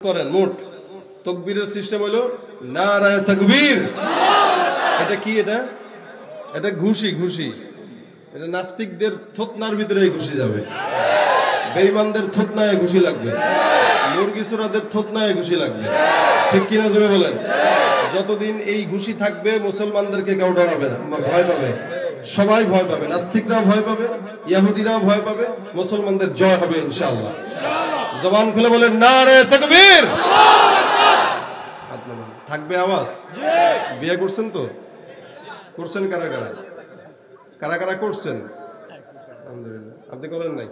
করেন মোট তাকবীরের সিস্টেম হলো নারায়ে তাকবীর। এটা কি? এটা ঘুষি। এটা নাস্তিকদের থতনার ভিতরে ঘুষি যাবে, বেঈমানদের থতনায় ঘুষি লাগবে, মুরগি চোরাদের থতনায় ঘুষি লাগবে। ঠিক কিনা জোরে বলেন? যতদিন এই ঘুষি থাকবে মুসলমানদেরকে কেউ ডরাবে না, ভয় পাবে, সবাই ভয় পাবে। নাস্তিকরাও ভয় পাবে, ইহুদিরাও ভয় পাবে, মুসলমানদের জয় হবে ইনশাআল্লাহ। জবান খুলে বলেন নারে তাকবীর। থাকবে আওয়াজ? বিয়ে করছেন তো? করছেন কারা কারা করছেন? আলহামদুলিল্লাহ। আপনি করেন নাই?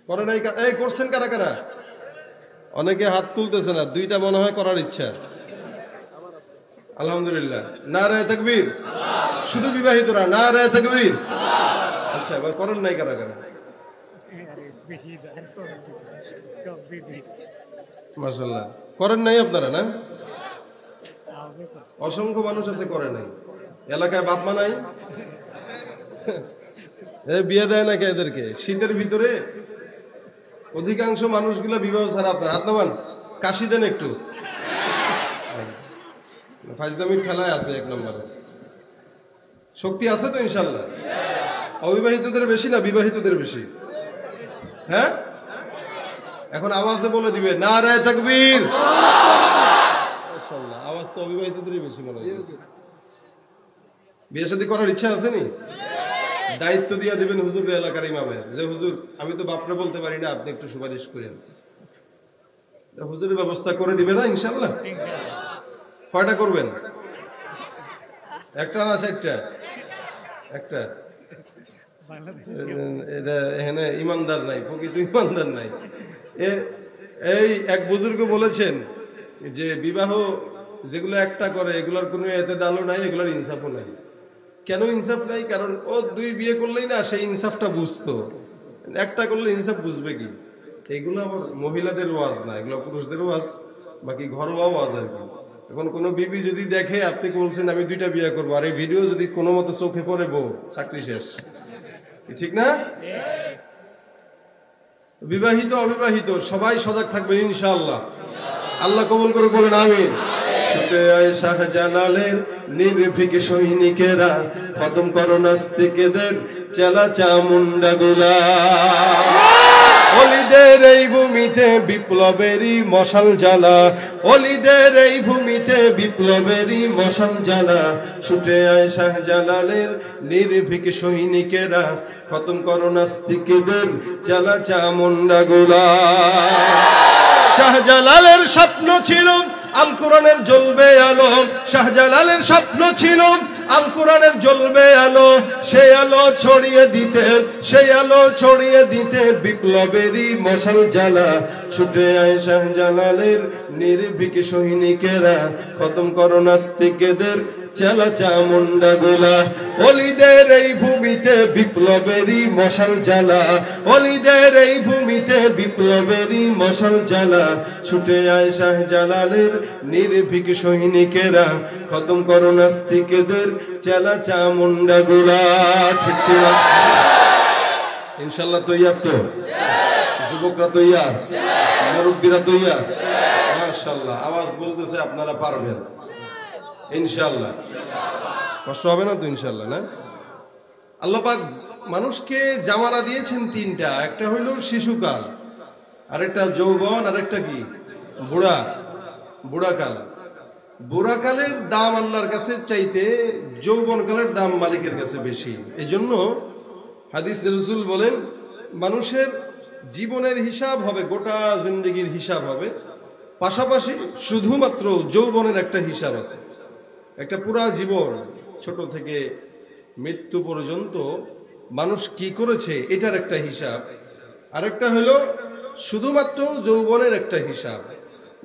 করেন নাই? এই করছেন কারা? অনেকে হাত তুলতেছে না, দুইটা মনে হয় করার ইচ্ছা। আলহামদুলিল্লাহ। নারে তাকবীর। শুধু বিবাহিতরা নারে তাকবীর। আচ্ছা, এবার করেন নাই কারা? মাশাআল্লাহ। করেন নাই আপনারা? না, অসংখ্য মানুষ আছে করে নাই। এলাকায় বাপ মা নাই, বিয়ে দেয় না কে এদেরকে? শীতের ভিতরে অধিকাংশ মানুষগুলা বিবাহ ছাড়া। আপনার হাত নামান, কাশি দেন একটু। ফাইজলামির ঠেলায় আছে এক নম্বরে। শক্তি আছে তো ইনশাল্লাহ? অবিবাহিতদের বেশি না বিবাহিতদের বেশি? হ্যাঁ, এখন আওয়াজে বলে দিবে নারে তাকবীর। মাশাআল্লাহ, আওয়াজ তো অবিবাহিতদেরই বেশি মনে হয়। বিয়ে শাদী করার ইচ্ছা আছে নি? দায়িত্ব দিয়ে দিবেন হুজুর এলাকার ইমামের, যে হুজুর আমি তো বাপরে বলতে পারি না, আপনি একটু সুপারিশ করেন। হুজুরের ব্যবস্থা করে দিবে না ইনশাআল্লাহ? কয়টা করবেন? একটা না চারটা? একটা। এটা এখানে ইমানদার নাই, প্রকৃত ইমানদার নাই। এই এক বুজুর্গ বলেছেন যে বিবাহ যেগুলো একটা করে এগুলোর কোনো এতেদালও নাই, এগুলোর ইনসাফও নাই। কেন ইনসাফ নাই? কারণ ও দুই বিয়ে করলেই না সেই ইনসাফটা বুঝতো, একটা করলে ইনসাফ বুঝবে কি? এইগুলো আবার মহিলাদের ওয়াজ না, এগুলো পুরুষদের ওয়াজ, বাকি ঘরোয়া ওয়াজ আর কি। এখন কোনো বিবি যদি দেখে আপনি বলছেন আমি দুইটা বিয়ে করবো, আর এই ভিডিও যদি কোনো মতো চোখে পড়ে, বউ চাকরি শেষ। ঠিক না? বিবাহিত অবিবাহিত সবাই সজাগ থাকবেন ইনশাআল্লাহ। আল্লাহ কবুল করে বলেন আমিন। ছুটে আয় শাহজালালের নির্ভীক সৈনিকেরা, খতম করো নাস্তিকদের চেলা চামুন্ডা গুলা। অলিদের এই ভূমিতে বিপ্লবেরই মশাল জ্বালা, অলিদের এই ভূমিতে বিপ্লবেরই মশাল জ্বালা। ছুটে আয় শাহজালালের নির্ভীক সৈনিকেরা, খতম করো নাস্তিকদের চেলা চামুন্ডা গুলা। শাহজালালের স্বপ্ন ছিল আল কোরআনের জ্বলবে আলো, শাহজালালের স্বপ্ন ছিল আল কোরআনের জ্বলবে আলো। সেই আলো ছড়িয়ে দিতে বিপ্লবেরই মশাল জ্বালা। ছুটে আয় শাহজালালের নির্ভীক সৈনিকেরা, খতম করো নাস্তিকদের চেলা চামুন্ডা গোলা। অলিদের এই ভূমিতে বিপ্লবেরই মশাল জ্বালা, অলিদের এই ভূমিতে বিপ্লবেরই মশাল জ্বালা। ছুটে আয় শাহজালালের নির্ভীক সৈনিকেরা, খতম করো নাস্তিকদের চেলা চামুন্ডা গোলা। ঠিক কিনা? ইনশাল্লাহ তৈয়ার তো? যুবকরা তৈয়ার? মুরব্বীরা তৈয়ার? মাশাআল্লাহ, আওয়াজ বলতেছে আপনারা পারবেন ইনশাআল্লাহ। কষ্ট হবে না তো ইনশাআল্লাহ? না, আল্লাহ পাক মানুষকে জামানা দিয়েছেন তিনটা। একটা হইল শিশুকাল, আরেকটা যৌবন, আরেকটা কি বুড়াকাল। বুড়াকালের দাম আল্লাহর কাছে চাইতে যৌবনকালের দাম মালিকের কাছে বেশি। এই জন্য হাদিস রাসূল বলেন মানুষের জীবনের হিসাব হবে, গোটা জিন্দেগির হিসাব হবে, পাশাপাশি শুধুমাত্র যৌবনের একটা হিসাব আছে। একটা পুরা জীবন ছোট থেকে মৃত্যু পর্যন্ত মানুষ কি করেছে এটার একটা হিসাব। আরেকটা হলো শুধুমাত্র যৌবনের একটা হিসাব।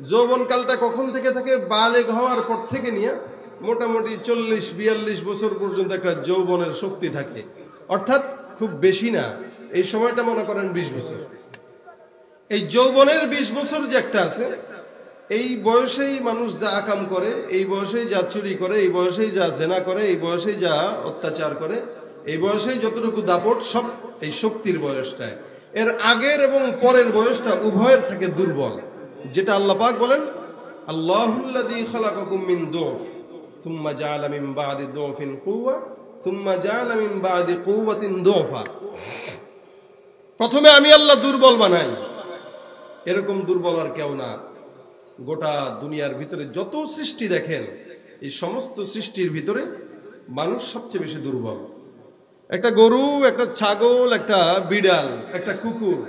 যৌবনকালটা কখন থেকে থাকে? বালেগ হওয়ার পর থেকে নিয়ে মোটামুটি 40-42 বছর পর্যন্ত একটা যৌবনের শক্তি থাকে, অর্থাৎ খুব বেশি না, এই সময়টা মনে করেন 20 বছর। এই যৌবনের 20 বছর যে একটা আছে, এই বয়সেই মানুষ যা আকাম করে, এই বয়সেই যা চুরি করে, এই বয়সেই যা জেনা করে, এই বয়সেই যা অত্যাচার করে, এই বয়সেই যতটুকু দাপট, সব এই শক্তির বয়সটায়। এর আগের এবং পরের বয়সটা উভয়ের থাকে দুর্বল, যেটা আল্লাহ পাক বলেন আল্লাহুল্লাযী খালাকাকুম মিন দুফ সুম্মা জাআলা মিন বা'দি দুফিন কুওয়া সুম্মা জাআলা মিন বা'দি কুওয়াতিন দুফা। প্রথমে আমি আল্লাহ দুর্বল বানাই, এরকম দুর্বল আর কেউ না। গোটা দুনিয়ার ভিতরে যত সৃষ্টি দেখেন, এই সমস্ত সৃষ্টির ভিতরে মানুষ সবচেয়ে বেশি দুর্বল। একটা গরু, একটা ছাগল, একটা বিড়াল, একটা কুকুর,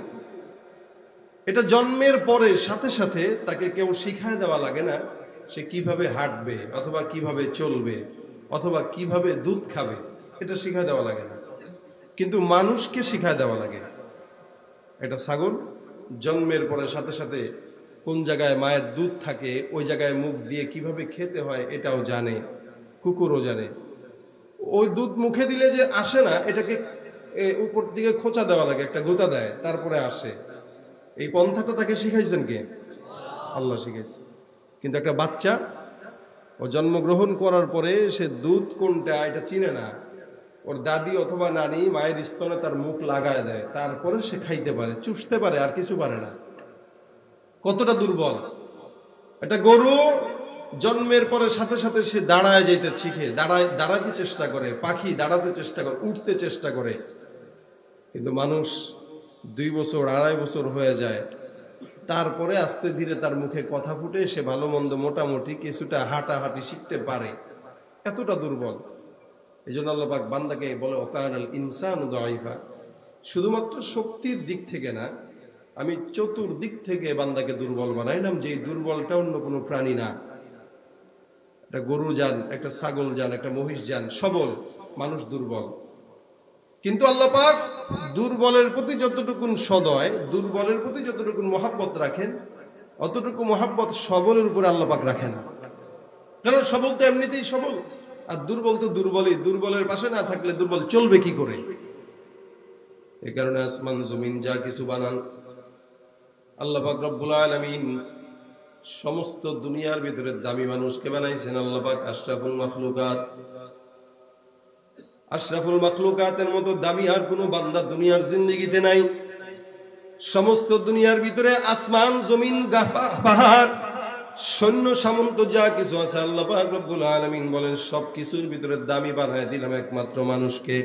এটা জন্মের পরে সাথে সাথে তাকে কেউ শিখায় দেওয়া লাগে না সে কিভাবে হাঁটবে অথবা কিভাবে চলবে অথবা কিভাবে দুধ খাবে, এটা শিখায় দেওয়া লাগে না। কিন্তু মানুষকে শিখায় দেওয়া লাগে। এটা ছাগল জন্মের পরে সাথে সাথে কোন জায়গায় মায়ের দুধ থাকে ওই জায়গায় মুখ দিয়ে কিভাবে খেতে হয় এটাও জানে, কুকুরও জানে। ওই দুধ মুখে দিলে যে আসে না, এটাকে উপর দিকে খোঁচা দেওয়া লাগে, একটা গোতা দেয়, তারপরে আসে। এই পন্থাটা তাকে শিখাইছেন কে? আল্লাহ শিখাইছে। কিন্তু একটা বাচ্চা ও জন্মগ্রহণ করার পরে সে দুধ কোনটা এটা চিনে না, ওর দাদি অথবা নানি মায়ের স্তনে তার মুখ লাগায় দেয়, তারপরে সে খাইতে পারে, চুষতে পারে, আর কিছু পারে না। কতটা দুর্বল! একটা গরু জন্মের পরে সাথে সাথে সে দাঁড়ায় যেতে শিখে, দাঁড়াতে চেষ্টা করে, পাখি দাঁড়াতে চেষ্টা করে, উঠতে চেষ্টা করে। কিন্তু মানুষ 2 বছর 2.5 বছর হয়ে যায়, তারপরে আস্তে ধীরে তার মুখে কথা ফুটে, সে ভালো মন্দ মোটামুটি কিছুটা হাঁটাহাঁটি শিখতে পারে। এতটা দুর্বল। এই জন্য আল্লাহ পাক বান্দাকে বলে ওয়াকানাল ইনসানু দাঈফা। শুধুমাত্র শক্তির দিক থেকে না, আমি চতুর্দিক থেকে বান্দাকে দুর্বল বানাইলাম, যে এই দুর্বলটা অন্য কোনো প্রাণী না। একটা গরু যান, একটা ছাগল যান, একটা মহিষ যান, সবল। মানুষ দুর্বল। কিন্তু আল্লাহ পাক দুর্বলের প্রতি যতটুকু সদয়, দুর্বলের প্রতি যতটুকু মহাব্বত রাখেন, অতটুকু মহাব্বত সবলের উপরে আল্লাহ পাক রাখে না। কারণ সবল তো এমনিতেই সবল, আর দুর্বল তো দুর্বলই। দুর্বলের পাশে না থাকলে দুর্বল চলবে কি করে? এই কারণে আসমান জমিন যা কিছু বানান আল্লাহ পাক রব্বুল আলামিন সমস্ত দুনিয়ার ভিতরে দামি মানুষকে বানাইছেন। আল্লাহ পাক আশরাফুল মাখলুকাত, আশরাফুল মাখলুকাতের মতো দামি আর কোনো বান্দা দুনিয়ার জিন্দেগিতে নাই। সমস্ত দুনিয়ার ভিতরে আসমান জমিন পাহাড় সৈন্য সামন্ত যা কিছু আছে আল্লাহ পাক রব্বুল আলামিন বলেন সবকিছুর ভিতরে দামি বানায় দিলাম একমাত্র মানুষকে।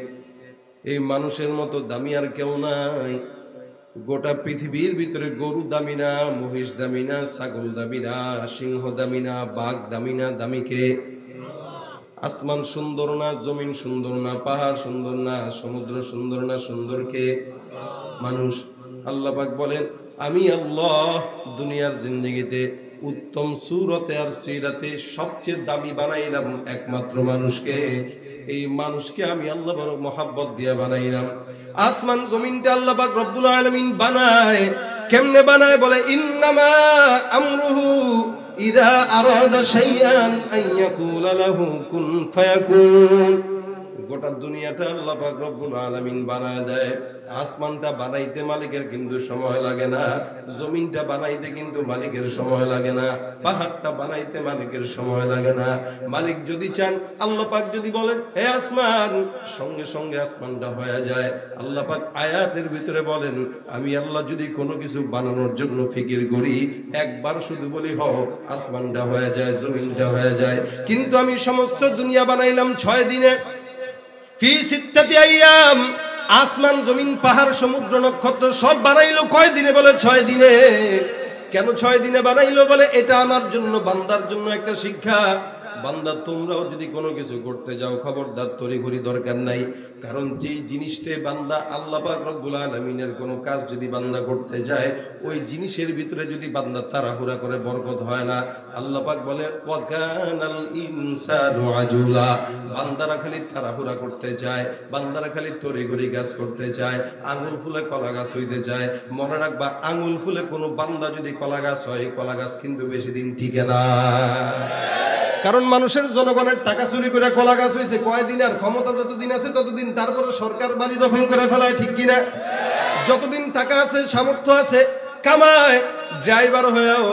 এই মানুষের মতো দামি আর কেউ নাই। গোটা পৃথিবীর ভিতরে গরু দামি না, মহিষ দামি না, ছাগল দামি না, সিংহ দামি না, বাঘ দামি না, দামিকে। আসমান সুন্দর না, জমিন সুন্দর না, পাহাড় সুন্দর না, সমুদ্র সুন্দর না, সুন্দরকে মানুষ। আল্লাহ পাক বলেন আমি আল্লাহ দুনিয়ার জিন্দেগিতে উত্তম সুরতে আর সিরাতে সবচেয়ে দামি বানাইলাম একমাত্র মানুষকে। এই মানুষকে আমি আল্লাহ বড় মহাব্বত দিয়ে বানাইলাম। আসমান জমিনতে আল্লাহ পাক রব্বুল আলামিন বানায়, কেমনে বানায়? বলে ইন্নামা আমরুহু ইযা আরাদা শাইআন আইয়াকুলা লাহু কুন ফায়াকুন। গোটা দুনিয়াটা আল্লাহ পাক রব্বুল আলামিন বানায় দেয়। আসমানটা বানাইতে মালিকের কিন্তু সময় লাগে না, জমিনটা বানাইতে কিন্তু মালিকের সময় লাগে না, পাহাড়টা বানাইতে মালিকের সময় লাগে না। মালিক যদি চান, আল্লাহ পাক যদি বলেন হে আসমান, সঙ্গে সঙ্গে আসমানটা হয়ে যায়। আল্লাহ পাক আয়াতের ভিতরে বলেন আমি আল্লাহ যদি কোনো কিছু বানানোর জন্য ফিকির করি, একবার শুধু বলি হও, আসমানটা হয়ে যায়, জমিনটা হয়ে যায়। কিন্তু আমি সমস্ত দুনিয়া বানাইলাম 6 দিনে। ফি সিত্তাতি আইয়াম, আসমান জমিন পাহাড় সমুদ্র নক্ষত্র সব বানাইলো কয় দিনে? বলে 6 দিনে। কেন 6 দিনে বানাইলো? বলে এটা আমার জন্য, বান্দার জন্য একটা শিক্ষা। বান্দা তোমরাও যদি কোনো কিছু করতে যাও, খবরদার তড়িঘড়ি দরকার নাই। কারণ যেই জিনিসটা বান্দা আল্লাহ পাক রব্বুল আলামিনের কোনো কাজ যদি বান্দা করতে যায়, ওই জিনিসের ভিতরে যদি বান্দা তাড়াহুড়া করে বরকত হয় না। আল্লাহ পাক বলে ওয়াকানাল ইনসানু আজুলা। বান্দারা খালি তাড়াহুড়া করতে চায়, বান্দারা খালি তড়িঘড়ি কাজ করতে চায়, আঙুল ফুলে কলা গাছ হইতে চায়। মনে রাখবা, আঙুল ফুলে কোনো বান্দা যদি কলা গাছ হয়, কলা গাছ কিন্তু বেশি দিন টিকে না। কারণ মানুষের জনগণের টাকা চুরি করে কলা গাছ হয়েছে কয়দিন? আর ক্ষমতা যতদিন আছে ততদিন। তারপরে সরকার বাড়ি দখল করে ফেলায়, ঠিক কিনা? যতদিন টাকা আছে, সামর্থ্য আছে, কামায়, ড্রাইভার হয়েও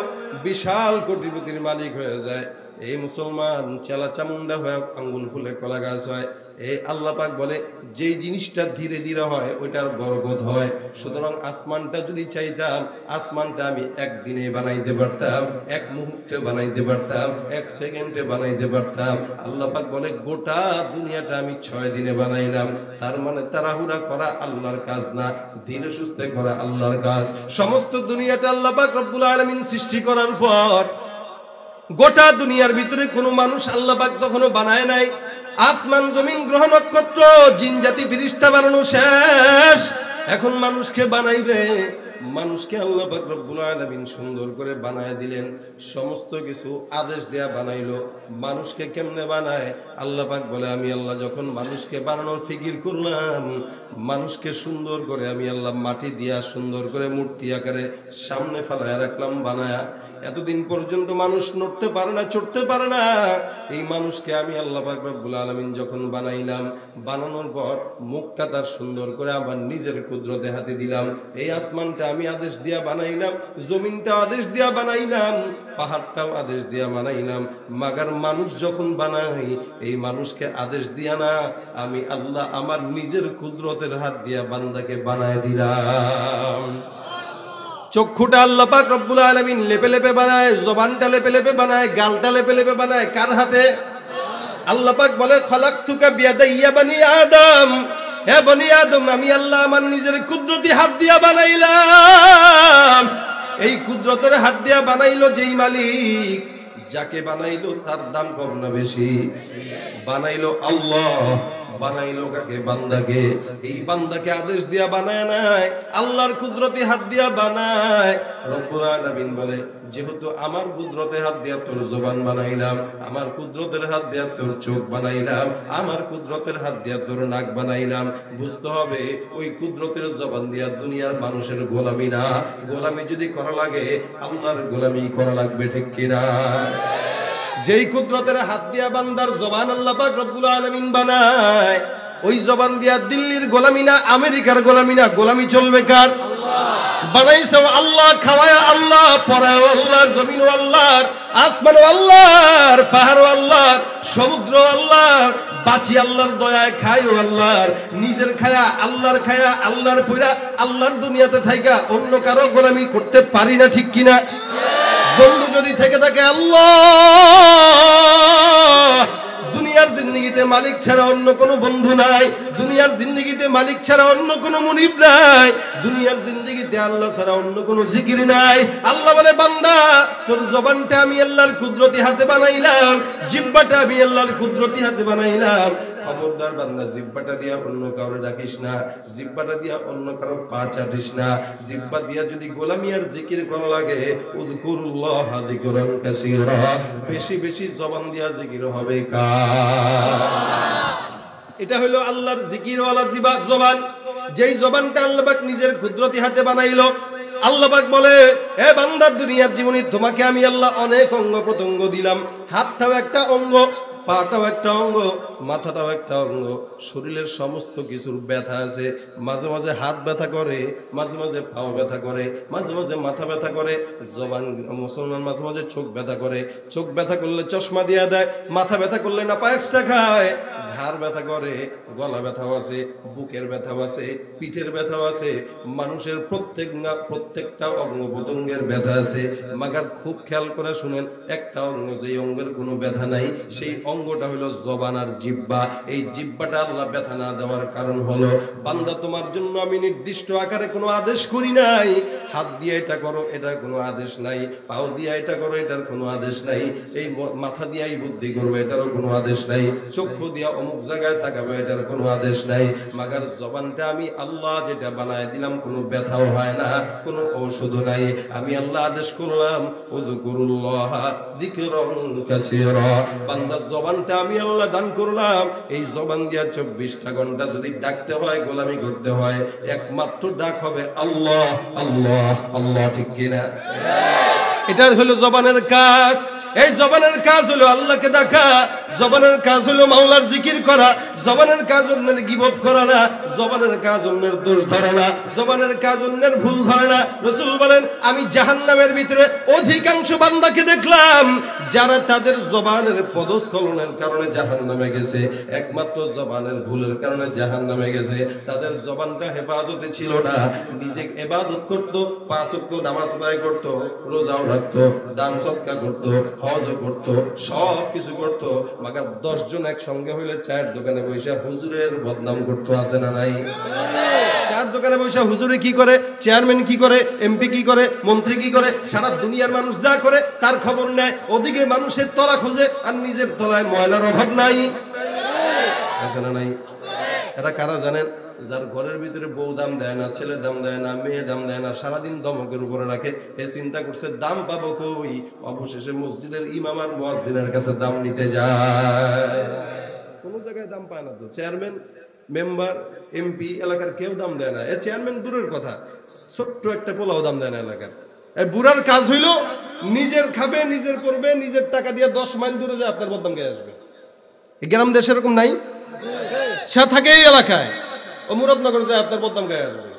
বিশাল কোটিপতির মালিক হয়ে যায়। এই মুসলমান চেলা চামুন্ডা হয়ে আঙ্গুল ফুলে কলা গাছ হয়। এই আল্লাহ পাক বলে যেই জিনিসটা ধীরে ধীরে হয় ওইটার বরকত হয়। সুতরাং আসমানটা যদি চাইতাম, আসমানটা আমি একদিনে বানাইতে পারতাম, এক মুহূর্তে বানাইতে পারতাম, এক সেকেন্ডে বানাইতে পারতাম। আল্লাহ পাক বলে গোটা দুনিয়াটা আমি 6 দিনে বানাইলাম। তার মানে তাড়াহুড়া করা আল্লাহর কাজ না, ধীরে সুস্থে করা আল্লাহর কাজ। সমস্ত দুনিয়াটা আল্লাহ পাক রব্বুল আলামিন সৃষ্টি করার পর গোটা দুনিয়ার ভিতরে কোনো মানুষ আল্লাহ পাক তখনো বানায় নাই। আসমান জমিন গ্রহ নক্ষত্র জিন জাতি ফেরেশতা বানানো শেষ, এখন মানুষকে বানাইবে। মানুষকে আল্লাহ পাক রব্বুল আলামিন সুন্দর করে বানায় দিলেন, সমস্ত কিছু আদেশ দেয়া বানাইলো। মানুষকে কেমনে বানায়? আল্লাহ পাক বলে আমি আল্লাহ যখন মানুষকে বানানোর ফিকির করলাম, মানুষকে সুন্দর করে আমি আল্লাহ মাটি দিয়া সুন্দর করে মূর্তি আকারে সামনে ফেলায় রাখলাম বানায়া। এতদিন পর্যন্ত মানুষ নড়তে পারে না, চড়তে পারে না। এই মানুষকে আমি আল্লাহ পাক রব্বুল আলামিন যখন বানাইলাম, বানানোর পর মুখটা তার সুন্দর করে আবার নিজের কুদরতে হাতে দিলাম। এই আসমানটা আমি আদেশ দিয়া বানাইলাম, জমিনটা আদেশ দিয়া বানাইলাম, পাহাড়টাও আদেশ দিয়া বানাইলাম। মাগার মানুষ যখন বানাই, এই মানুষকে আদেশ দিয়া না, আমি আল্লাহ আমার নিজের কুদরতের হাত দিয়া বান্দাকে বানায় দিলাম। চক্ষুটা আল্লাহ পাক রব্বুল আলামিন লেপে লেপে বানায়, জবানটা লেপে লেপে বানায়, গালটা লেপে লেপে বানায়। কার হাতে? আল্লাহ পাক বলে খলাকতুকা বিয়াদাইয়া বানি আদম, হে বনি আদম আমি আল্লাহ আমার নিজের কুদরতি হাত দিয়া বানাইলাম। এই কুদরতের হাত দিয়া বানাইলো যেই মালিক, যাকে বানাইলো তার দাম কম না বেশি? বানাইলো আল্লাহ। বানাইলো কাকে? বান্দাকে। এই বান্দাকে আদেশ দিয়া বানায় নাই, আল্লাহর কুদরতি হাত দিয়া বানায়। রব্বুল আলামিন বলে যেহেতু আমার কুদরতে হাত দিয়া তোর জবান বানাইলাম, আমার কুদরতের হাত দিয়া তোর চোখ বানাইলাম, আমার কুদরতের হাত দিয়া তোর নাক বানাইলাম, বুঝতে হবে ওই কুদরতের জবান দিয়া দুনিয়ার মানুষের গোলামি না, গোলামি যদি করা লাগে আল্লাহর গোলামি করা লাগবে, ঠিক কিনা? যেই কুদরতের হাত দিয়া বান্দার জবান আল্লাহ পাক রব্বুল আলামিন বানায়, ওই জবান দিয়া দিল্লির গোলামি না, আমেরিকার গোলামি না, গোলামি চলবে কার? বানাইছে আল্লাহ, খাওয়ায় আল্লাহ, পড়ায় আল্লাহ, জমিন আল্লাহর, আসমান আল্লাহর, পাহাড় আল্লাহর, সমুদ্র আল্লাহর, বাঁচি আল্লাহর দয়ায়, খাই আল্লাহর, নিজের খায়া আল্লাহর, খায়া আল্লাহর, পয়রা আল্লাহর দুনিয়াতে থাইকা অন্য কারো গোলামি করতে পারি না, ঠিক কিনা? বন্ধু যদি থেকে থাকে আল্লাহ, দুনিয়ার জিন্দেগিতে মালিক ছাড়া অন্য কোনো বন্ধু নাই, দুনিয়ার জিন্দেগিতে মালিক ছাড়া অন্য কোনো মুনিব নাই, দুনিয়ার জিন্দেগিতে আল্লাহ ছাড়া অন্য কোনো জিকির নাই। আল্লাহ বলে বান্দা তোর জবানটা আমি আল্লাহর কুদরতি হাতে বানাইলাম, জিহ্বাটা আমি আল্লাহর কুদরতি হাতে বানাইলাম। খবরদার বান্দা জিহ্বাটা দিয়া অন্য কাউরে ডাকিস না, জিহ্বাটা দিয়া অন্য কারো পা চাটিস না। জিহ্বা দিয়া যদি গোলামি আর জিকির করা লাগে, উযকুরুল্লাহ যিকরান কাসীরা, বেশি বেশি জবান দিয়া জিকির হবে এটা হলো আল্লাহর জিকিরওয়ালা জবান, যেই জবানটা আল্লাহ পাক নিজের কুদরতি হাতে বানাইলো। আল্লাহ পাক বলে হে বান্দা দুনিয়ার জীবনে তোমাকে আমি আল্লাহ অনেক অঙ্গ প্রত্যঙ্গ দিলাম, হাতটাও একটা অঙ্গ, পাটাও একটা অঙ্গ, মাথাটাও একটা অঙ্গ, শরীরের সমস্ত কিছুর ব্যথা আছে। মাঝে মাঝে হাত ব্যথা করে, মাঝে মাঝে পাও ব্যথা করে, মাঝে মাঝে মাথা ব্যথা করে। জবান মুসলমান মাঝে মাঝে চোখ ব্যথা করে, চোখ ব্যথা করলে চশমা দিয়ে দেয়, মাথা ব্যথা করলে না পায় এক্সট্রা খায়, ঘাড় ব্যথা করে, গলা ব্যথাও আছে, বুকের ব্যথাও আছে, পিঠের ব্যথাও আছে। মানুষের প্রত্যেকটা অঙ্গ প্রত্যঙ্গের ব্যথা আছে। মাগার খুব খেয়াল করে শুনেন, একটা অঙ্গ যেই অঙ্গের কোনো ব্যথা নাই, সেই অঙ্গটা হলো জবান আর জিহ্বা। এই জিহ্বাটা আল্লাহ ব্যথা না দেওয়ার কারণ হলো বান্দা তোমার জন্য আমি নির্দিষ্ট আকারে কোনো আদেশ করি নাই। হাত দিয়ে এটা করো, এটার কোনো আদেশ নাই। পাও দিয়ে এটা করো, এটার কোনো আদেশ নাই। এই মাথা দিয়েই বুদ্ধি করবে, এটারও কোনো আদেশ নাই। চক্ষু দিয়া অমুক জায়গায় তাকাবে, এটার কোনো আদেশ নাই। মাগার জবানটা আমি আল্লাহ যেটা বানায় দিলাম, কোনো ব্যথাও হয় না, কোনো ঔষধও নাই। আমি আল্লাহ আদেশ করলাম উযকুরুল্লাহ যিকরান কাসীরা, বান্দার জবানটা আমি আল্লাহ দান করলাম। এই জবান দিয়া 24টা ঘন্টা যদি ডাকতে হয়, গোলামি করতে হয়, একমাত্র ডাক হবে আল্লাহ আল্লাহ আল্লাহ, ঠিক কিনা? এটা হলো জবানের কাজ। এই জবানের কাজ হলো আল্লাহকে ডাকা, জবানের কাজ হলো মাওলার জিকির করা, জবানের কাজ অন্যের গীবত করা না, জবানের কাজ অন্যের দোষ ধরা না, জবানের কাজ অন্যের ভুল ধরে না। রাসূল বলেন আমি জাহান্নামের ভিতরে অধিকাংশ বান্দাকে দেখলাম যারা তাদের জবানের পদস্খলনের কারণে জাহান্নামে গেছে, একমাত্র জবানের ভুলের কারণে জাহান্নামে গেছে। তাদের জবানটা হেফাজতে ছিল না, নিজে ইবাদত করত, 5 ওয়াক্ত নামাজ আদায় করত, রোজাও রাখত, দান সদকা করত, হজও করত, সব কিছু করত, মাগার 10 জন একসঙ্গে হইলে চায়ের দোকানে বসে হুজুরের বদনাম করত, আছে না নাই? চায়ের দোকানে বসে হুজুরে কি করে, চেয়ারম্যান কি করে, এমপি কি করে, মন্ত্রী কি করে, সারা দুনিয়ার মানুষ যা করে তার খবর নেয়। ওদিকে মানুষের তলা খোঁজে আর নিজের তলায় ময়লার অভাব নাই, আছে না নাই? এরা কারা জানেন? যার ঘরের ভিতরে বউ দাম দেয় না, ছেলে দাম দেয় না, মেয়ে দাম দেয় না, সারাদিন দমকের উপরে রাখে। এ চিন্তা করছে দাম পাবো কই, অবশেষে মসজিদের ইমাম আর মুয়াজ্জিনের কাছে দাম নিতে যায়। কোন জায়গায় দাম পায় না তো। চেয়ারম্যান, মেম্বার, এমপি, এলাকার কেউ দাম দেয় না। এ চেয়ারম্যান দূরের কথা, ছোট্ট একটা পোলাও দাম দেয় না এলাকার। এই বুড়ার কাজ হইল নিজের খাবে, নিজের করবে, নিজের টাকা দিয়ে 10 মাইল দূরে যায় আপনার বদনাম গায়ে আসবে। এই গ্রাম দেশে এরকম নাই? সে থাকে এই এলাকায়, ও মুরাদনগর যায় আপনার বদনাম গায়ে আসবে।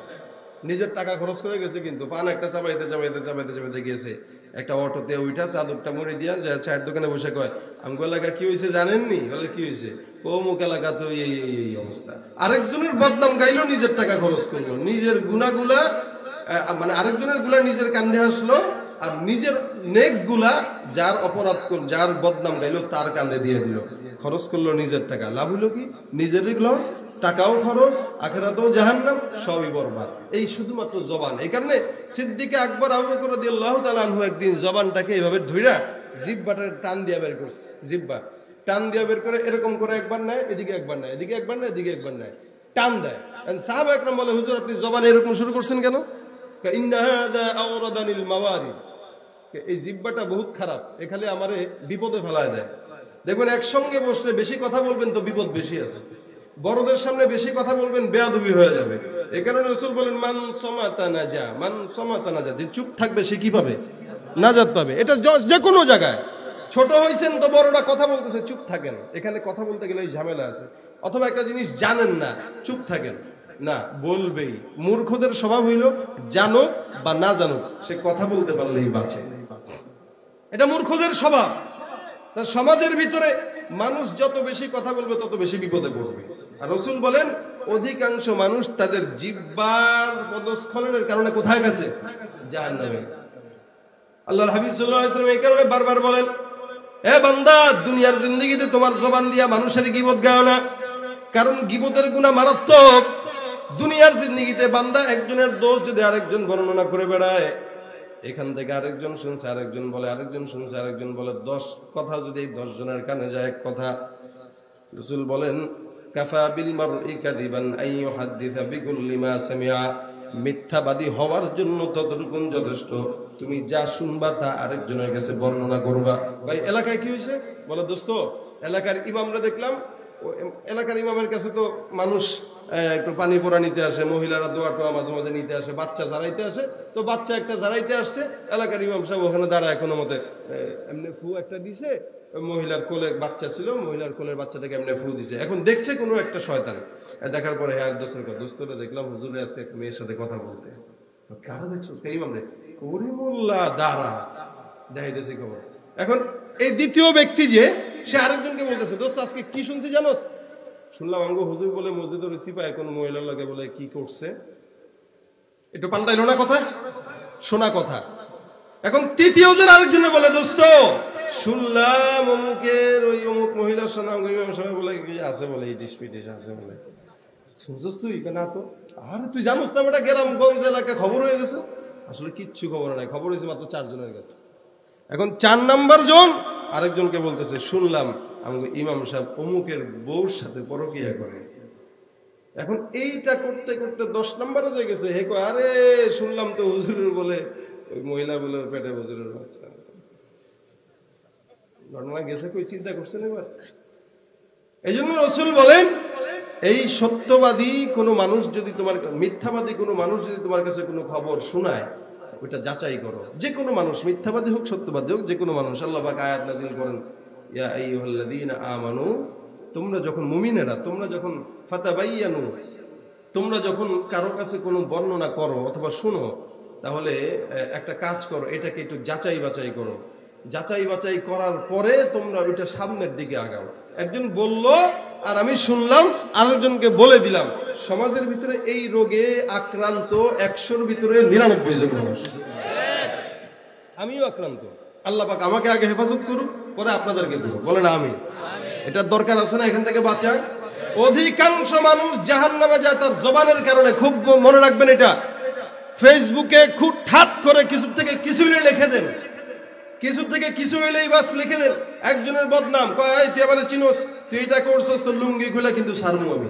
নিজের টাকা খরচ করে গেছে, কিন্তু পান একটা চাবাইতে চাবাইতে চাবাইতে চাবাইতে গেছে, একটা অটোতে উঠা চাদরটা মুড়ি দিয়া যায় চায়ের দোকানে বসে কয়, আমগো এলাকা কি হয়েছে জানেননি? বলে কি হয়েছে? ও মুখ এলাকা তো এই অবস্থা। আরেকজনের বদনাম গাইলো, নিজের টাকা খরচ করলো, নিজের গুনাগুলা মানে আরেকজনের গুলা নিজের কান্দে আসলো, আর নিজের নেক গুলা যার অপরাধ যার বদনাম গাইলো তার কান্দে দিয়ে দিল। খরচ করলো নিজের টাকা, লাভ হলো কি? নিজেরই লস, টাকাও খরচ, আখিরাতেও জাহান্নাম, সবই বরবাদ। এই শুধুমাত্র জবান। এই কারণে সিদ্দিকে আকবর আবু বকর রাদিয়াল্লাহু তাআলা আনহু একদিন জবানটাকে এইভাবে ধইরা জিহ্বাটার টান দিয়া বের করছে। জিহ্বা টান দিয়া বের করে এরকম করে একবার নেয়, এদিকে একবার নেয়, এদিকে একবার নেয়, এদিকে একবার নেয়, টান দেয়। সাহাবা একরাম বলে, হুজুর আপনি জবান এরকম শুরু করছেন কেন? ইন্না হাযা আওরাদানিল মাওয়ারিদ, এই জিহ্বাটা বহুত খারাপ, এখানে আমারে বিপদে ফেলায় দেয়। দেখবেন একসঙ্গে বসলে বেশি কথা বলবেন তো বিপদ বেশি আছে, বড়দের সামনে বেশি কথা বলবেন বেয়াদবি হয়ে যাবে। এই কারণে রাসূল বলেন, মান সামাতা নাজা, মান সামাতা নাজা, যে চুপ থাকবে সে কি পাবে? নাজাত পাবে। এটা যে কোনো জায়গায়, ছোট হইছেন তো বড়রা কথা বলতেছে, চুপ থাকেন। এখানে কথা বলতে গেলে এই ঝামেলা আছে। অথবা একটা জিনিস জানেন না, চুপ থাকেন না, বলবেই। মূর্খদের স্বভাব হইল জানুক বা না জানুক সে কথা বলতে পারলেই বাঁচে, এটা মূর্খদের স্বভাব। তার সমাজের ভিতরে মানুষ যত বেশি কথা বলবে তত বেশি বিপদে পড়বে। আর রাসূল বলেন, অধিকাংশ মানুষ তাদের জিহ্বার পদস্খলনের কারণে কোথায় গেছে? জাহান্নামে গেছে। আল্লাহর হাবিব সাল্লাল্লাহু আলাইহি ওয়াসাল্লাম এই কারণে বারবার বলেন, এ বান্দা, দুনিয়ার জিন্দেগিতে তোমার জবান দিয়া মানুষের গীবত গায়ো না, কারণ গীবতের গুনাহ মারাত্মক। দুনিয়ার জিন্দেগিতে বান্দা একজনের দোষ যদি আরেকজন বর্ণনা করে বেড়ায়, এখান থেকে আরেকজন শুনছে, আরেকজন বলে, আরেকজন শুনছে, আরেকজন বলে, 10 কথা যদি 10 জনের কানে যায় এক কথা। রাসূল বলেন, কাফা বিল মারই কাযিবান আন ইউহাদ্দিসা বিকুল্লি মা সামিআ, মিথ্যাবাদী হওয়ার জন্য ততটুকু যথেষ্ট, তুমি যা শুনবা তা আরেকজনের কাছে বর্ণনা করবা। ভাই এলাকায় কি হয়েছে? বলে, দোস্ত এলাকার ইমামরা দেখলাম, এলাকার ইমামের কাছে তো মানুষ একটু পানি পোড়া নিতে আসে, মহিলারা দোয়া টোয়া মাঝে মাঝে নিতে আসে, বাচ্চা জারাইতে আসে। তো বাচ্চা একটা জারাইতে আসছে, এলাকার ইমাম সাহেব ওখানে দাঁড়ায় কোনো মতে এমনি ফু একটা দিছে, মহিলার কোলে বাচ্চা ছিল, মহিলার কোলের বাচ্চাটাকে এমনি ফু দিছে। এখন দেখছে কোনো একটা শয়তান, দেখার পরে হ্যাঁ দোস্তরা দেখলাম হুজুরে আজকে একটা মেয়ের সাথে কথা বলতে। কারা দেখছো? ইমাম রে। করিমুল্লাহ দাঁড়া, দেখাইতেছি খবর। এখন এই দ্বিতীয় ব্যক্তি যে, সে আরেকজনকে বলতেছে, দোস্ত আজকে কি শুনছি জানোস? শুনলাম আমগো হুজুর বলে মসজিদের সিপাহি কোন মহিলার লাগে বলে কি করছে। একটু পাল্টাইলো না কথা, শোনা কথা। এখন তৃতীয় জন আরেকজনে বলে, দোস্ত শুনলাম অমুকের ওই অমুক মহিলার সঙ্গে আমগো ইমাম সাহেব বলে কি আছে বলে, ইটিস পিটিস আছে বলে। শুনছিস তুই? না তো। আরে তুই জানোস না এটা গ্রামগঞ্জ এলাকা খবর হয়ে গেছে। আসলে কিচ্ছু খবর নাই, খবর হয়েছে মাত্র 4 জনের কাছে। এখন 4 নাম্বার জন আরেকজনকে বলতেছে, শুনলাম আমাকে ইমাম সাহেব অমুকের বউর সাথে পরকিয়া করে। এখন এইটা করতে করতে 10 নম্বরে যে গেছে, হে কয়, আরে শুনলাম তো হুজুরের বলে ওই মহিলা বলে পেটে হুজুরের বাচ্চা আছে। ঘটনা গেছে, কই চিন্তা করছেন এবার? এই জন্য রাসূল বলেন, এই সত্যবাদী কোনো মানুষ যদি তোমার, মিথ্যাবাদী কোনো মানুষ যদি তোমার কাছে কোনো খবর শোনায়, ওইটা যাচাই করো। যে কোনো মানুষ, মিথ্যাবাদী হোক সত্যবাদী হোক, যে কোনো মানুষ। আল্লাহ পাক আয়াত নাযিল করেন, ইয়া আইয়ুহাল্লাযীনা আমানু, তোমরা যখন মুমিনেরা, তোমরা যখন ফাতাবাইয়ানু, তোমরা যখন কারো কাছে কোনো বর্ণনা করো অথবা শুনো, তাহলে একটা কাজ করো, এটাকে একটু যাচাই বাছাই করো। যাচাই বাছাই করার পরে তোমরা ওইটা সামনের দিকে আগাও। একজন বলল আর আমি শুনলাম, আরেকজনকে বলে দিলাম। সমাজের ভিতরে এই রোগে আক্রান্ত 100-র ভিতরে 99 জন মানুষ। আমিও আক্রান্ত। আল্লাহ পাক আমাকে আগে হেফাজত করুক, পরে আপনাদেরকে করুক। বলেন আমিন। এটার দরকার আছে না এখান থেকে বাঁচা? অধিকাংশ মানুষ জাহান্নামে যায় তার জবানের কারণে। খুব মনে রাখবেন এটা। ফেসবুকে খুব ঠাট করে কিছু থেকে কিছু হইলে লিখে দেন, কিছু থেকে কিছু হইলেই বাস লিখে দেন। একজনের বদনাম, কয় তুই আমার চিনোস, তুই এটা করছস, তো লুঙ্গি খুলে কিন্তু সারমু আমি।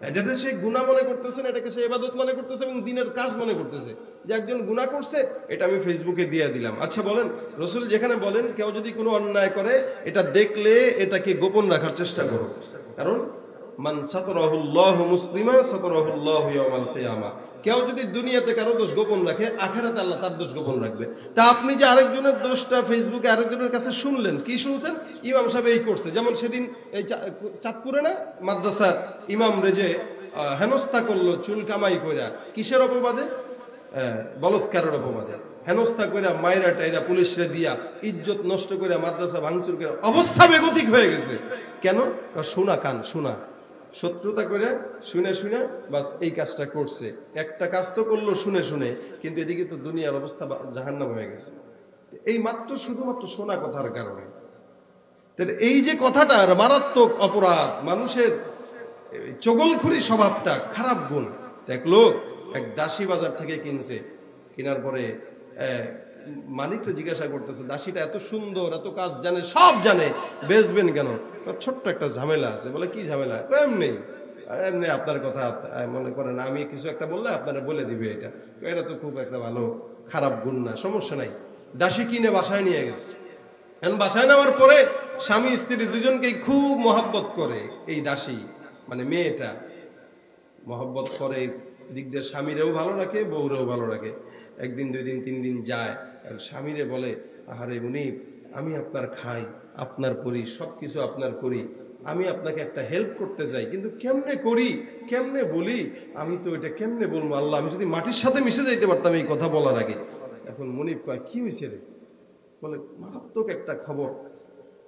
এটাকে সে গুনাহ মনে করতেছে না, এটাকে সে ইবাদত মনে করতেছে এবং দিনের কাজ মনে করতেছে যে একজন গুনাহ করছে, এটা আমি ফেসবুকে দিয়ে দিলাম। আচ্ছা বলেন, রাসূল যেখানে বলেন কেউ যদি কোনো অন্যায় করে এটা দেখলে এটাকে গোপন রাখার চেষ্টা করো, কারণ মান সাতরাহুল্লাহু মুসলিমা সাতরাহুল্লাহু ইয়াওমাল কিয়ামা। কেউ যদি দুনিয়াতে কারো দোষ গোপন রাখে, আখিরাতে আল্লাহ তার দোষ গোপন রাখবে। তা আপনি যে আরেকজনের দোষটা ফেসবুকে আরেকজনের কাছে শুনলেন, কি শুনছেন? ইমাম সাহেব এই করছে। যেমন সেদিন এই চাঁদপুরে না মাদ্রাসার ইমাম রেজে হেনস্থা করলো চুল কামাই কইরা, কিসের অপবাদে? বলৎকারের অপবাদে হেনস্থা কইরা, মাইরা টাইরা পুলিশরে দিয়া, ইজ্জত নষ্ট করে, মাদ্রাসা ভাঙচুর করে, অবস্থা বেগতিক হয়ে গেছে। কেন? শোনা কান শোনা, শত্রুতা করে শুনে শুনে বাস এই কাজটা করছে। একটা কাজ তো করলো শুনে শুনে, কিন্তু এদিকে তো দুনিয়ার অবস্থা জাহান্নাম হয়ে গেছে। এই মাত্র শুধুমাত্র শোনা কথার কারণে। এই যে কথাটার মারাত্মক অপরাধ, মানুষের চগলখুরি স্বভাবটা খারাপ গুণ। এক লোক এক দাসী বাজার থেকে কিনছে, কেনার পরে মালিককে জিজ্ঞাসা করতেছে, দাসীটা এত সুন্দর, এত কাজ জানে, সব জানে, বেচবেন কেন? ছোট্ট একটা ঝামেলা আছে। বলে কি ঝামেলা? এমনি এমনি আপনার কথা মনে করেন আমি কিছু একটা বললে আপনারা বলে দিবে, এটা তো খুব একটা ভালো খারাপ গুণ না, সমস্যা নাই। দাসী কিনে বাসায় নিয়ে গেছে। এখন বাসায় নেওয়ার পরে স্বামী স্ত্রী দুজনকেই খুব মহব্বত করে। এই দাসী মানে মেয়েটা মহব্বত করে, এদিক দিয়ে স্বামীরেও ভালো রাখে, বউরেও ভালো রাখে। একদিন, 2 দিন, 3 দিন যায়, আর স্বামীরে বলে, আহারে উনি, আমি আপনার খাই, আপনার পরি, সব কিছু আপনার করি, আমি আপনাকে একটা হেল্প করতে চাই, কিন্তু কেমনে করি, কেমনে বলি, আমি তো এটা কেমনে বলবো? আল্লাহ, আমি যদি মাটির সাথে মিশে যাইতে পারতাম এই কথা বলার আগে। এখন মনিব কয়, কি হয়েছে রে? বলে, মারাত্মক একটা খবর,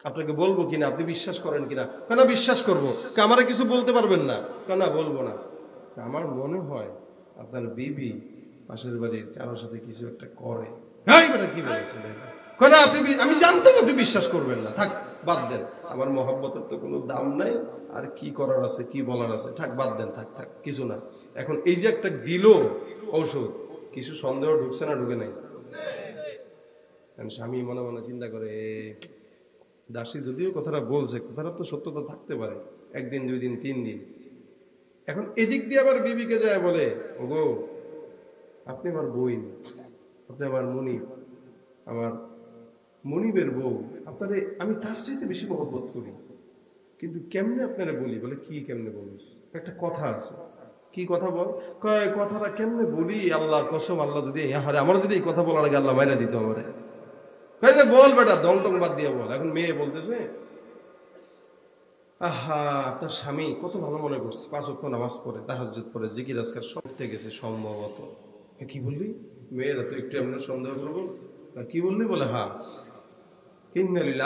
আপনাকে বলবো কিনা, আপনি বিশ্বাস করেন কিনা? কেন বিশ্বাস করবো? আমারে কিছু বলতে পারবেন না? কেন বলবো না? আমার মনে হয় আপনার বিবি পাশের বাড়ির কারোর সাথে কিছু একটা করে। কি বলেছেন? কেন আপনি, আমি জানতাম আপনি বিশ্বাস করবেন না, থাক বাদ দেন, আমার মহব্বতের তো কোনো দাম নাই, আর কি করার আছে, কি বলার আছে, থাক বাদ দেন, থাক থাক কিছু না। এখন এই যে একটা দিল ঔষধ, কিছু সন্দেহ ঢুকছে না ঢুকে নাই? স্বামী মনে মনে চিন্তা করে, দাসী যদিও কথাটা বলছে, কথাটা তো সত্যতা থাকতে পারে, 1 দিন 2 দিন 3 দিন। এখন এদিক দিয়ে আবার বিবিকে যায় বলে, ওগো আপনি আমার বইন, আপনি আমার মনিব, আমার মনিবের বউ, আপনারে আমি তার চাইতে বেশি মহব্বত করি, কিন্তু কেমনে আপনারা বলি? বলে, কি কেমনে বলিস? একটা কথা আছে। কি কথা বল? কয় কথাটা কেমনে বলি, আল্লাহর কসম, আল্লাহ যদি আমার যদি এই কথা বলার আগে আল্লাহ মাইরা দিত আমারে। বল বেটা, দং টং বাদ দিয়ে বল। এখন মেয়ে বলতেছে, আহা আপনার স্বামী কত ভালো মনে করছে, 5 ওয়াক্ত নামাজ পড়ে, তাহাজ্জুদ পড়ে, জিকির আজকার সবতে গেছে সম্ভবত। কি বললি? মেয়েরা তো একটু এমন সন্দেহ করবো, কি বললি? বলে হ্যাঁ।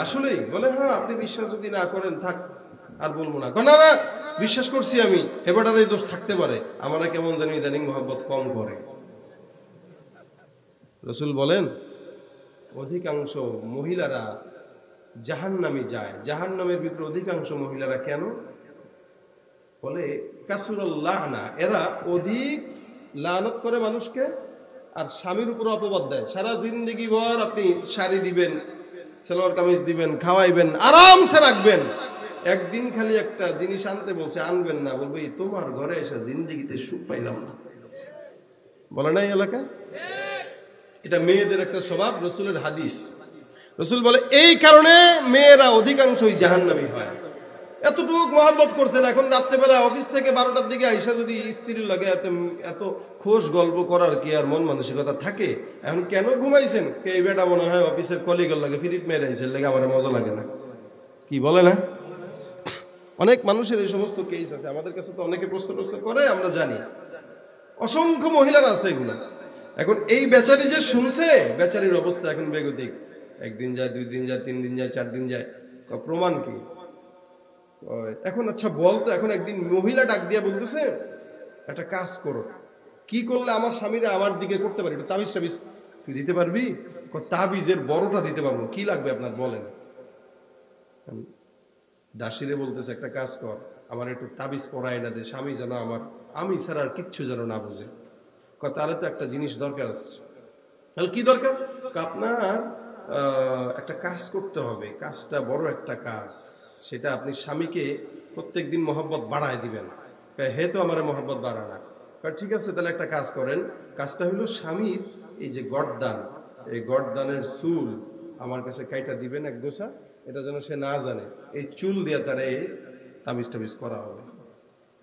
আসলেই? বলে হ্যাঁ। আপনি বিশ্বাস যদি না করেন থাক, আর বলবো না। না না, বিশ্বাস করছি আমি, এবারটার এই দোষ থাকতে পারে, আমারা কেমন জানি ইদানিং মহব্বত কম করে। রাসূল বলেন, অধিকাংশ মহিলারা জাহান্নামে যায়। জাহান্নামের ভিতরে অধিকাংশ মহিলারা কেন? বলে কাসুরাল লানা, এরা অধিক লানত করে মানুষকে, আর স্বামীর উপর অপবাদ দেয়। সারা জিন্দেগি ভর আপনি শাড়ি দিবেন, সালোয়ার কামিজ দিবেন, খাওয়াইবেন, আরামসে রাখবেন, একদিন খালি একটা জিনিস আনতে বলছে, আনবেন না, বলবে তোমার ঘরে এসে জিন্দেগিতে সুখ পাইলাম না। বলে নাই এলাকা? এটা মেয়েদের একটা স্বভাব, রাসূলের হাদিস। রাসূল বলে এই কারণে মেয়েরা অধিকাংশই জাহান্নামী হয়। এতটুক মহব্বত করছেন, এখন রাত্রেবেলা অফিস থেকে 12টার দিকে আইসা যদি স্ত্রীর লাগে এত খোশ গল্প করার কি আর মন মানসিকতা থাকে? এখন কেন ঘুমাইছেন? এই বেটা মনে হয় অফিসের কলিগের লাগে ফিরিত মেরে আইসেন, লাগে আমার মজা লাগে না, কি বলে না? অনেক মানুষের এই সমস্ত কেস আছে, আমাদের কাছে তো অনেকে প্রশ্ন করে, আমরা জানি, অসংখ্য মহিলার আছে এগুলা। এখন এই বেচারি যে শুনছে, বেচারির অবস্থা এখন বেগতিক। একদিন যায়, 2 দিন যায়, 3 দিন যায়, 4 দিন যায়, প্রমাণ কি? এখন আচ্ছা বলতো, এখন একদিন মহিলা ডাক দিয়া বলতেছে একটা কাজ করো, কি করলে আমার স্বামীরা আমার দিকে করতে পারে, একটু তাবিজ টাবিজ তুই দিতে পারবি? তাবিজের বড়টা দিতে পারবো, কি লাগবে আপনার বলেন। দাসীরে বলতেছে একটা কাজ কর, আমার একটু তাবিজ পড়ায় না দে, স্বামী যেন আমার আমি ছাড়া আর কিচ্ছু যেন না বুঝে। তাহলে তো একটা জিনিস দরকার আছে। তাহলে কি দরকার? আপনার একটা কাজ করতে হবে, কাজটা বড় একটা কাজ, সেটা আপনি স্বামীকে প্রত্যেক দিন মহব্বত বাড়ায় দিবেন। হে তো আমার মহব্বত বাড়া না। ঠিক আছে, তাহলে একটা কাজ করেন, কাজটা হলো স্বামীর এই যে গর্দান, এই গর্দানের চুল আমার কাছে কাইটা দিবেন এক গোছা, এটা যেন সে না জানে, এই চুল দিয়ে তারা এই তাবিজ টাবিজ করা হবে।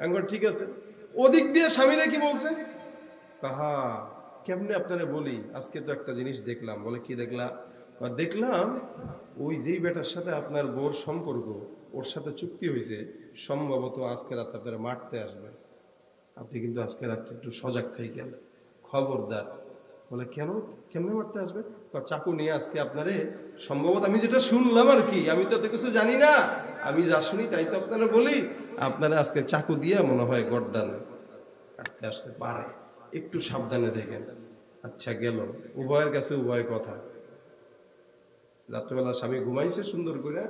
একবার ঠিক আছে, ওদিক দিয়ে স্বামীরা কি বলছে, কাহা কেমনে আপনারা বলি, আজকে তো একটা জিনিস দেখলাম। বলে কি দেখলাম? দেখলাম ওই যেই বেটার সাথে আপনার বউর সম্পর্ক, ওর সাথে চুক্তি হয়েছে, সম্ভবত আজকে রাত আপনারা মারতে আসবে, আপনি কিন্তু আজকে রাত্রে একটু সজাগ থাকেন, খবরদার। বলে কেন, কেমনে মারতে আসবে? চাকু নিয়ে আজকে আপনারে, সম্ভবত আমি যেটা শুনলাম আর কি, আমি তো এত কিছু জানি না, আমি যা শুনি তাই তো আপনারা বলি, আপনারা আজকে চাকু দিয়ে মনে হয় গর্দান কাটতে আসতে পারে, একটু সাবধানে দেখেন। আচ্ছা গেল, উভয়ের কাছে উভয় কথা। রাত্রেবেলা স্বামী ঘুমাইছে সুন্দর করে,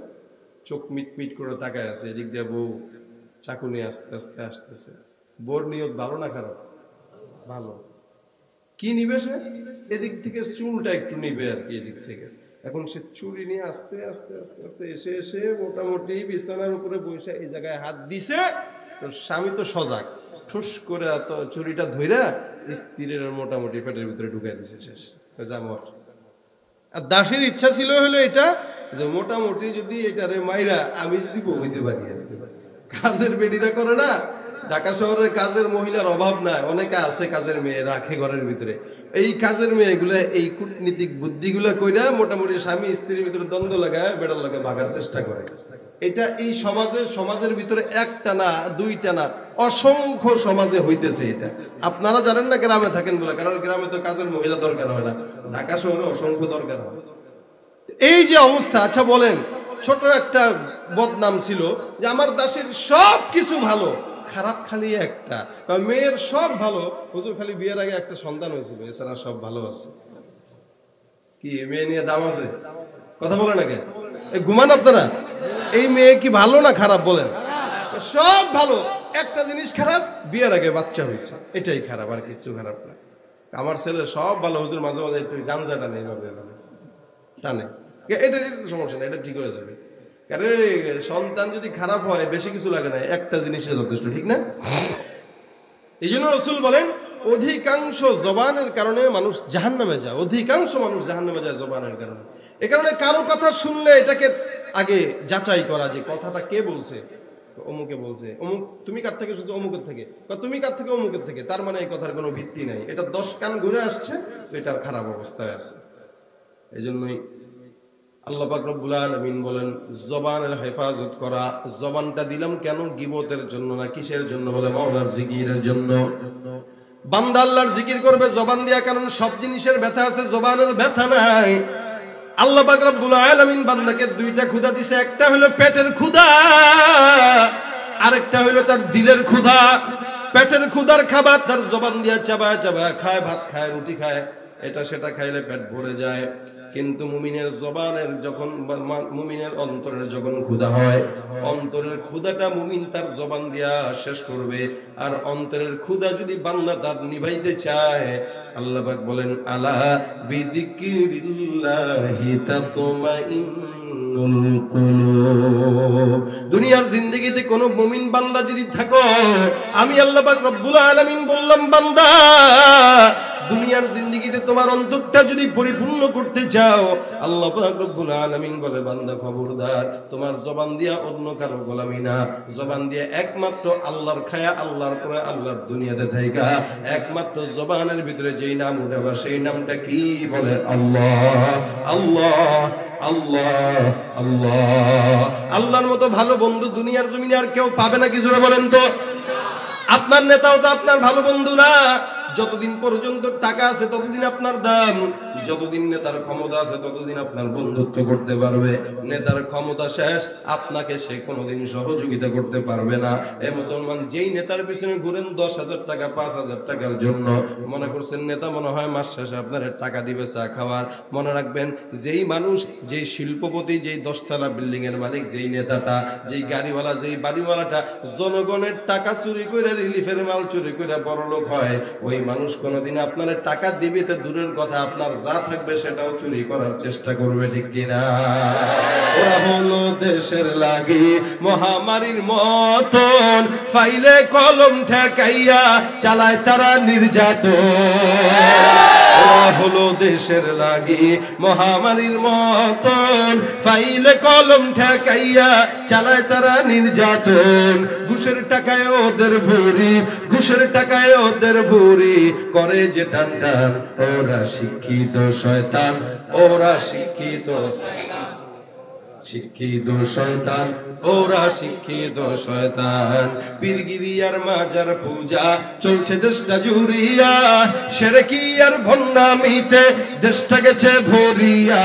চোখ মিট মিট করে তাকায় আছে, এদিক দিয়ে বউ চাকু নিয়ে আস্তে আস্তে আসতেছে। বোর নিয়ত ভালো না খারাপ? ভালো। কি নিবে সে? এদিক থেকে চুলটা একটু নিবে আর কি, এদিক থেকে। এখন সে চুরি নিয়ে আস্তে আস্তে আস্তে আস্তে এসে এসে মোটামুটি বিছানার উপরে বসে এই জায়গায় হাত দিছে, তো স্বামী তো সজাগ, ঠুস করে তো চুরিটা ধইরা স্ত্রীর মোটামুটি পেটের ভিতরে ঢুকাই দিছে, শেষ জামর। আর দাসের ইচ্ছা ছিল হলো এটা যে মোটামুটি যদি এটারে মাইরা আমি যদি বউ হইতে পারি। কাজের বেটিরা করে না, ঢাকা শহরের কাজের মহিলার অভাব নাই, অনেকে আছে কাজের মেয়ে রাখে ঘরের ভিতরে। এই কাজের মেয়েগুলো এই কূটনীতিক বুদ্ধিগুলো কইরা মোটামুটি স্বামী স্ত্রীর ভিতরে দ্বন্দ্ব লাগায় বেটার লাগে ভাগার চেষ্টা করে। এটা এই সমাজের ভিতরে একটা না দুইটা না, অসংখ্য সমাজে হইতেছে এটা। আপনারা জানেন না, গ্রামে থাকেন বলে, কারণ গ্রামে তো কাজের মহিলা দরকার হয় না, ঢাকা শহরে অসংখ্য দরকার হয়। এই যে অবস্থা, আচ্ছা বলেন, ছোট একটা বদনাম ছিল যে আমার দাসের সব কিছু ভালো, খারাপ খালি একটা, মেয়ের সব ভালো, হুজুর খালি বিয়ের আগে একটা সন্তান হয়েছিল, এছাড়া সব ভালো আছে। কি মেয়ে নিয়ে দাম আছে? কথা বলে না কেন? ঘুমান আপনারা? এই মেয়ে কি ভালো না খারাপ বলেন? সব ভালো, একটা জিনিস খারাপ, বিয়ের আগে বাচ্চা হয়েছে, এটাই খারাপ, আর কিছু খারাপ না। আমার ছেলে সব ভালো, হুজুর মাঝে মাঝে একটু গাঞ্জা টানে, টানে, এটা সমস্যা না, এটা ঠিক হয়ে যাবে। আরে সন্তান যদি খারাপ হয় বেশি কিছু লাগে না, একটা জিনিসের যথেষ্ট, ঠিক না? এই জন্য রাসূল বলেন অধিকাংশ জবানের কারণে মানুষ জাহান্নামে যায়, অধিকাংশ মানুষ জাহান্নামে যায় জবানের কারণে। এ কারণে কারো কথা শুনলে এটাকে আগে যাচাই করা, যে কথাটা কে বলছে, অমুকে বলছে, অমুক তুমি কার থেকে শুনছো? অমুকের থেকে। তুমি কার থেকে? অমুকের থেকে। তার মানে এই কথার কোনো ভিত্তি নাই, এটা 10 কান ঘুরে আসছে, তো এটা খারাপ অবস্থায় আছে। এই জন্যই আল্লাহ পাক রব্বুল আলামিন বলেন জবানের হেফাজত করা। জবানটা দিলাম কেন? গীবতের জন্য না, কিসের জন্য? বলে মাওলার জিকিরের জন্য। বান্দা আল্লাহর জিকির করবে জবান দিয়া, কারণ সব জিনিসের ব্যথা আছে, জবানের ব্যথা নাই। আল্লাহ পাক রব্বুল আলামিন বান্দাকে দুইটা ক্ষুধা দিছে, একটা হলো পেটের ক্ষুধা, আরেকটা হলো তার দিলের ক্ষুধা। পেটের ক্ষুধার খাবার তার জবান দিয়া চাবায় চাবায় খায়, ভাত খায়, রুটি খায়, এটা সেটা খাইলে পেট ভরে যায়। কিন্তু মুমিনের জবানের যখন, মুমিনের অন্তরের যখন ক্ষুধা হয়, অন্তরের ক্ষুধাটা মুমিন তার জবান দিয়া শেষ করবে। আর অন্তরের ক্ষুধা যদি বান্দা তার নিভাইতে চায়, আল্লাহ পাক বলেন আলা বিযিকিরিল্লাহি তাতমাইন্নুল কুলুব। দুনিয়ার জিন্দেগিতে কোন মুমিন বান্দা যদি থাকো, আমি আল্লাহ পাক রব্বুল আলামিন বললাম বান্দা, দুনিয়ার জিন্দেগিতে তোমার অন্তরটা যদি পরিপূর্ণ করতে চাও, আল্লাহ পাক রব্বুল আলামিন বলে বান্দা খবরদার, তোমার জবান দিয়া অন্য কারো গোলামি না, জবান দিয়া একমাত্র আল্লাহর খায়া, আল্লাহর পরে আল্লাহর দুনিয়াতে থাইকা একমাত্র জবানের ভিতরে যেই নাম উঠাবা সেই নামটা কি? বলে আল্লাহ, আল্লাহ, আল্লাহ, আল্লাহ। আল্লাহর মতো ভালো বন্ধু দুনিয়ার জমিনে আর কেউ পাবে না, কিছু বলেন তো? আপনার নেতাও তো আপনার ভালো বন্ধু না। যতদিন পর্যন্ত টাকা আছে ততদিন আপনার দাম, যতদিন নেতার ক্ষমতা আছে ততদিন আপনার বন্ধুত্ব করতে পারবে। নেতার ক্ষমতা শেষ, আপনাকে সে কোনোদিন সহযোগিতা করতে পারবে না। এ মুসলমান, যেই নেতার পিছনে ঘুরেন 10,000 টাকা 5,000 টাকার জন্য, মনে করছেন নেতা মনে হয় মাস শেষে আপনার টাকা দিবে চা খাওয়ার। মনে রাখবেন, যেই মানুষ, যেই শিল্পপতি, যেই 10তলা বিল্ডিং এর মালিক, যেই নেতাটা, যেই গাড়িওয়ালা, যেই বাড়িওয়ালাটা জনগণের টাকা চুরি করে, রিলিফের মাল চুরি করে বড়লোক হয়, ওই মানুষ কোনোদিন আপনার টাকা দিবে তো দূরের কথা, আপনার যা থাকবে সেটাও চুরি করার চেষ্টা করবে, ঠিক কিনা? ওরা হলো দেশের লাগি মহামারীর মতন, ফাইলে কলম ঠেকাইয়া চালায় তারা নির্যাতন। ওরা হলো দেশের লাগি মহামারীর মতন, ফাইলে কলম ঠেকাইয়া চালায় তারা নির্যাতন। ঘুষের টাকায় ওদের ভুরি, ঘুষের টাকায় ওদের ভুরি, করে যে টান টান। ওরা শিক্ষিত শয়তান, ওরা শিক্ষিত শিক্ষিত শয়তান, ওরা শিক্ষিত শয়তান। পীরগিরিয়ার মাজার পূজা চলছে দেশটা জুড়িয়া, শিরকি আর ভণ্ডামিতে দেশটা গেছে ভরিয়া।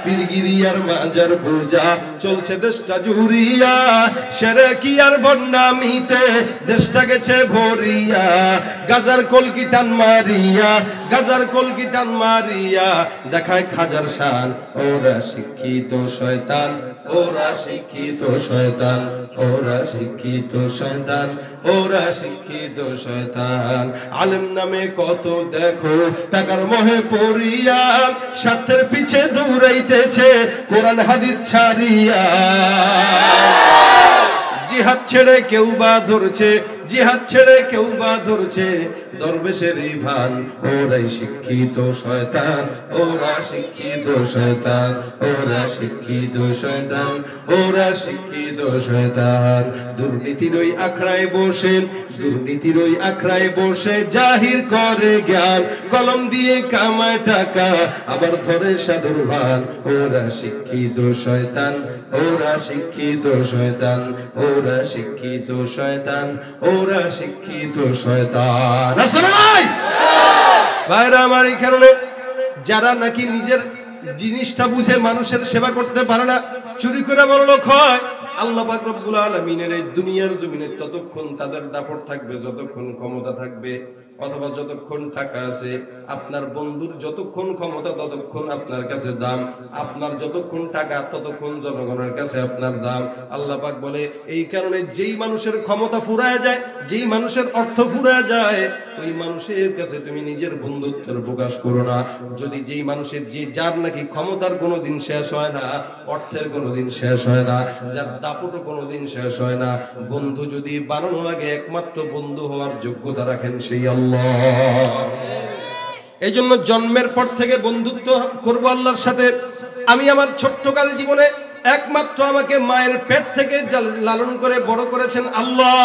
পীরগিরিয়ার মাজার পূজা চলছে দেশটা জুড়িয়া, শিরকি আর ভণ্ডামিতে দেশটা গেছে ভরিয়া। গাজার কলকি টান মারিয়া, গাজার কলকি টান মারিয়া দেখায় খাজার শান। ওরা শিক্ষিত শয়তান, ওরা শিক্ষিত শয়তান, ওরা শিক্ষিত শয়তান, ওরা শিক্ষিত শয়তান। আলেম নামে কত দেখো টাকার মোহে পড়িয়া, স্বার্থের পিছে দৌড়াইতেছে কোরআন হাদিস ছাড়িয়া। জিহাদ ছেড়ে কেউ বা ধরছে, জিহাদ ছেড়ে কেউ বা ধরছে দরবেশের ভান। ওরাই শিক্ষিত শয়তান, ওরা শিক্ষিত শয়তান, ওরা শিক্ষিত শয়তান, ওরা শিক্ষিত শয়তান। দুর্নীতির ওই আখড়ায় বসে, দুর্নীতির ওই আখড়ায় বসে জাহির করে জ্ঞান, কলম দিয়ে কামায় টাকা আবার ধরে সাধুর ভান। ওরা শিক্ষিত শয়তান, ওরা শিক্ষিত শয়তান, ওরা শিক্ষিত শয়তান, ওরা শিক্ষিত শয়তান। ভাইরা আমার, এই কারণে যারা নাকি নিজের জিনিসটা বুঝে মানুষের সেবা করতে পারে না, চুরি করে বড়লোক হয়, আল্লাহ পাক রব্বুল আলামিনের এই দুনিয়ার জমিনে ততক্ষণ তাদের দাপট থাকবে যতক্ষণ ক্ষমতা থাকবে, অথবা যতক্ষণ টাকা আছে। আপনার বন্ধুর যতক্ষণ ক্ষমতা ততক্ষণ আপনার কাছে দাম, আপনার যতক্ষণ টাকা ততক্ষণ জনগণের কাছে আপনার দাম। আল্লাহ পাক বলে, এই কারণে যেই মানুষের ক্ষমতা ফুরায় যায়, যেই মানুষের অর্থ ফুরায় যায়, ওই মানুষের কাছে তুমি নিজের বন্ধুত্বের প্রকাশ করো না। যদি যেই মানুষের, যে যার নাকি ক্ষমতার কোনোদিন শেষ হয় না, অর্থের কোনোদিন শেষ হয় না, যার দাপটও কোনোদিন শেষ হয় না, বন্ধু যদি বানানো লাগে, একমাত্র বন্ধু হওয়ার যোগ্যতা রাখেন সেই আল্লাহ। এই জন্য জন্মের পর থেকে বন্ধুত্ব করবো আল্লাহর সাথে। আমি আমার ছোট্টকাল জীবনে একমাত্র আমাকে মায়ের পেট থেকে লালন করে বড় করেছেন আল্লাহ।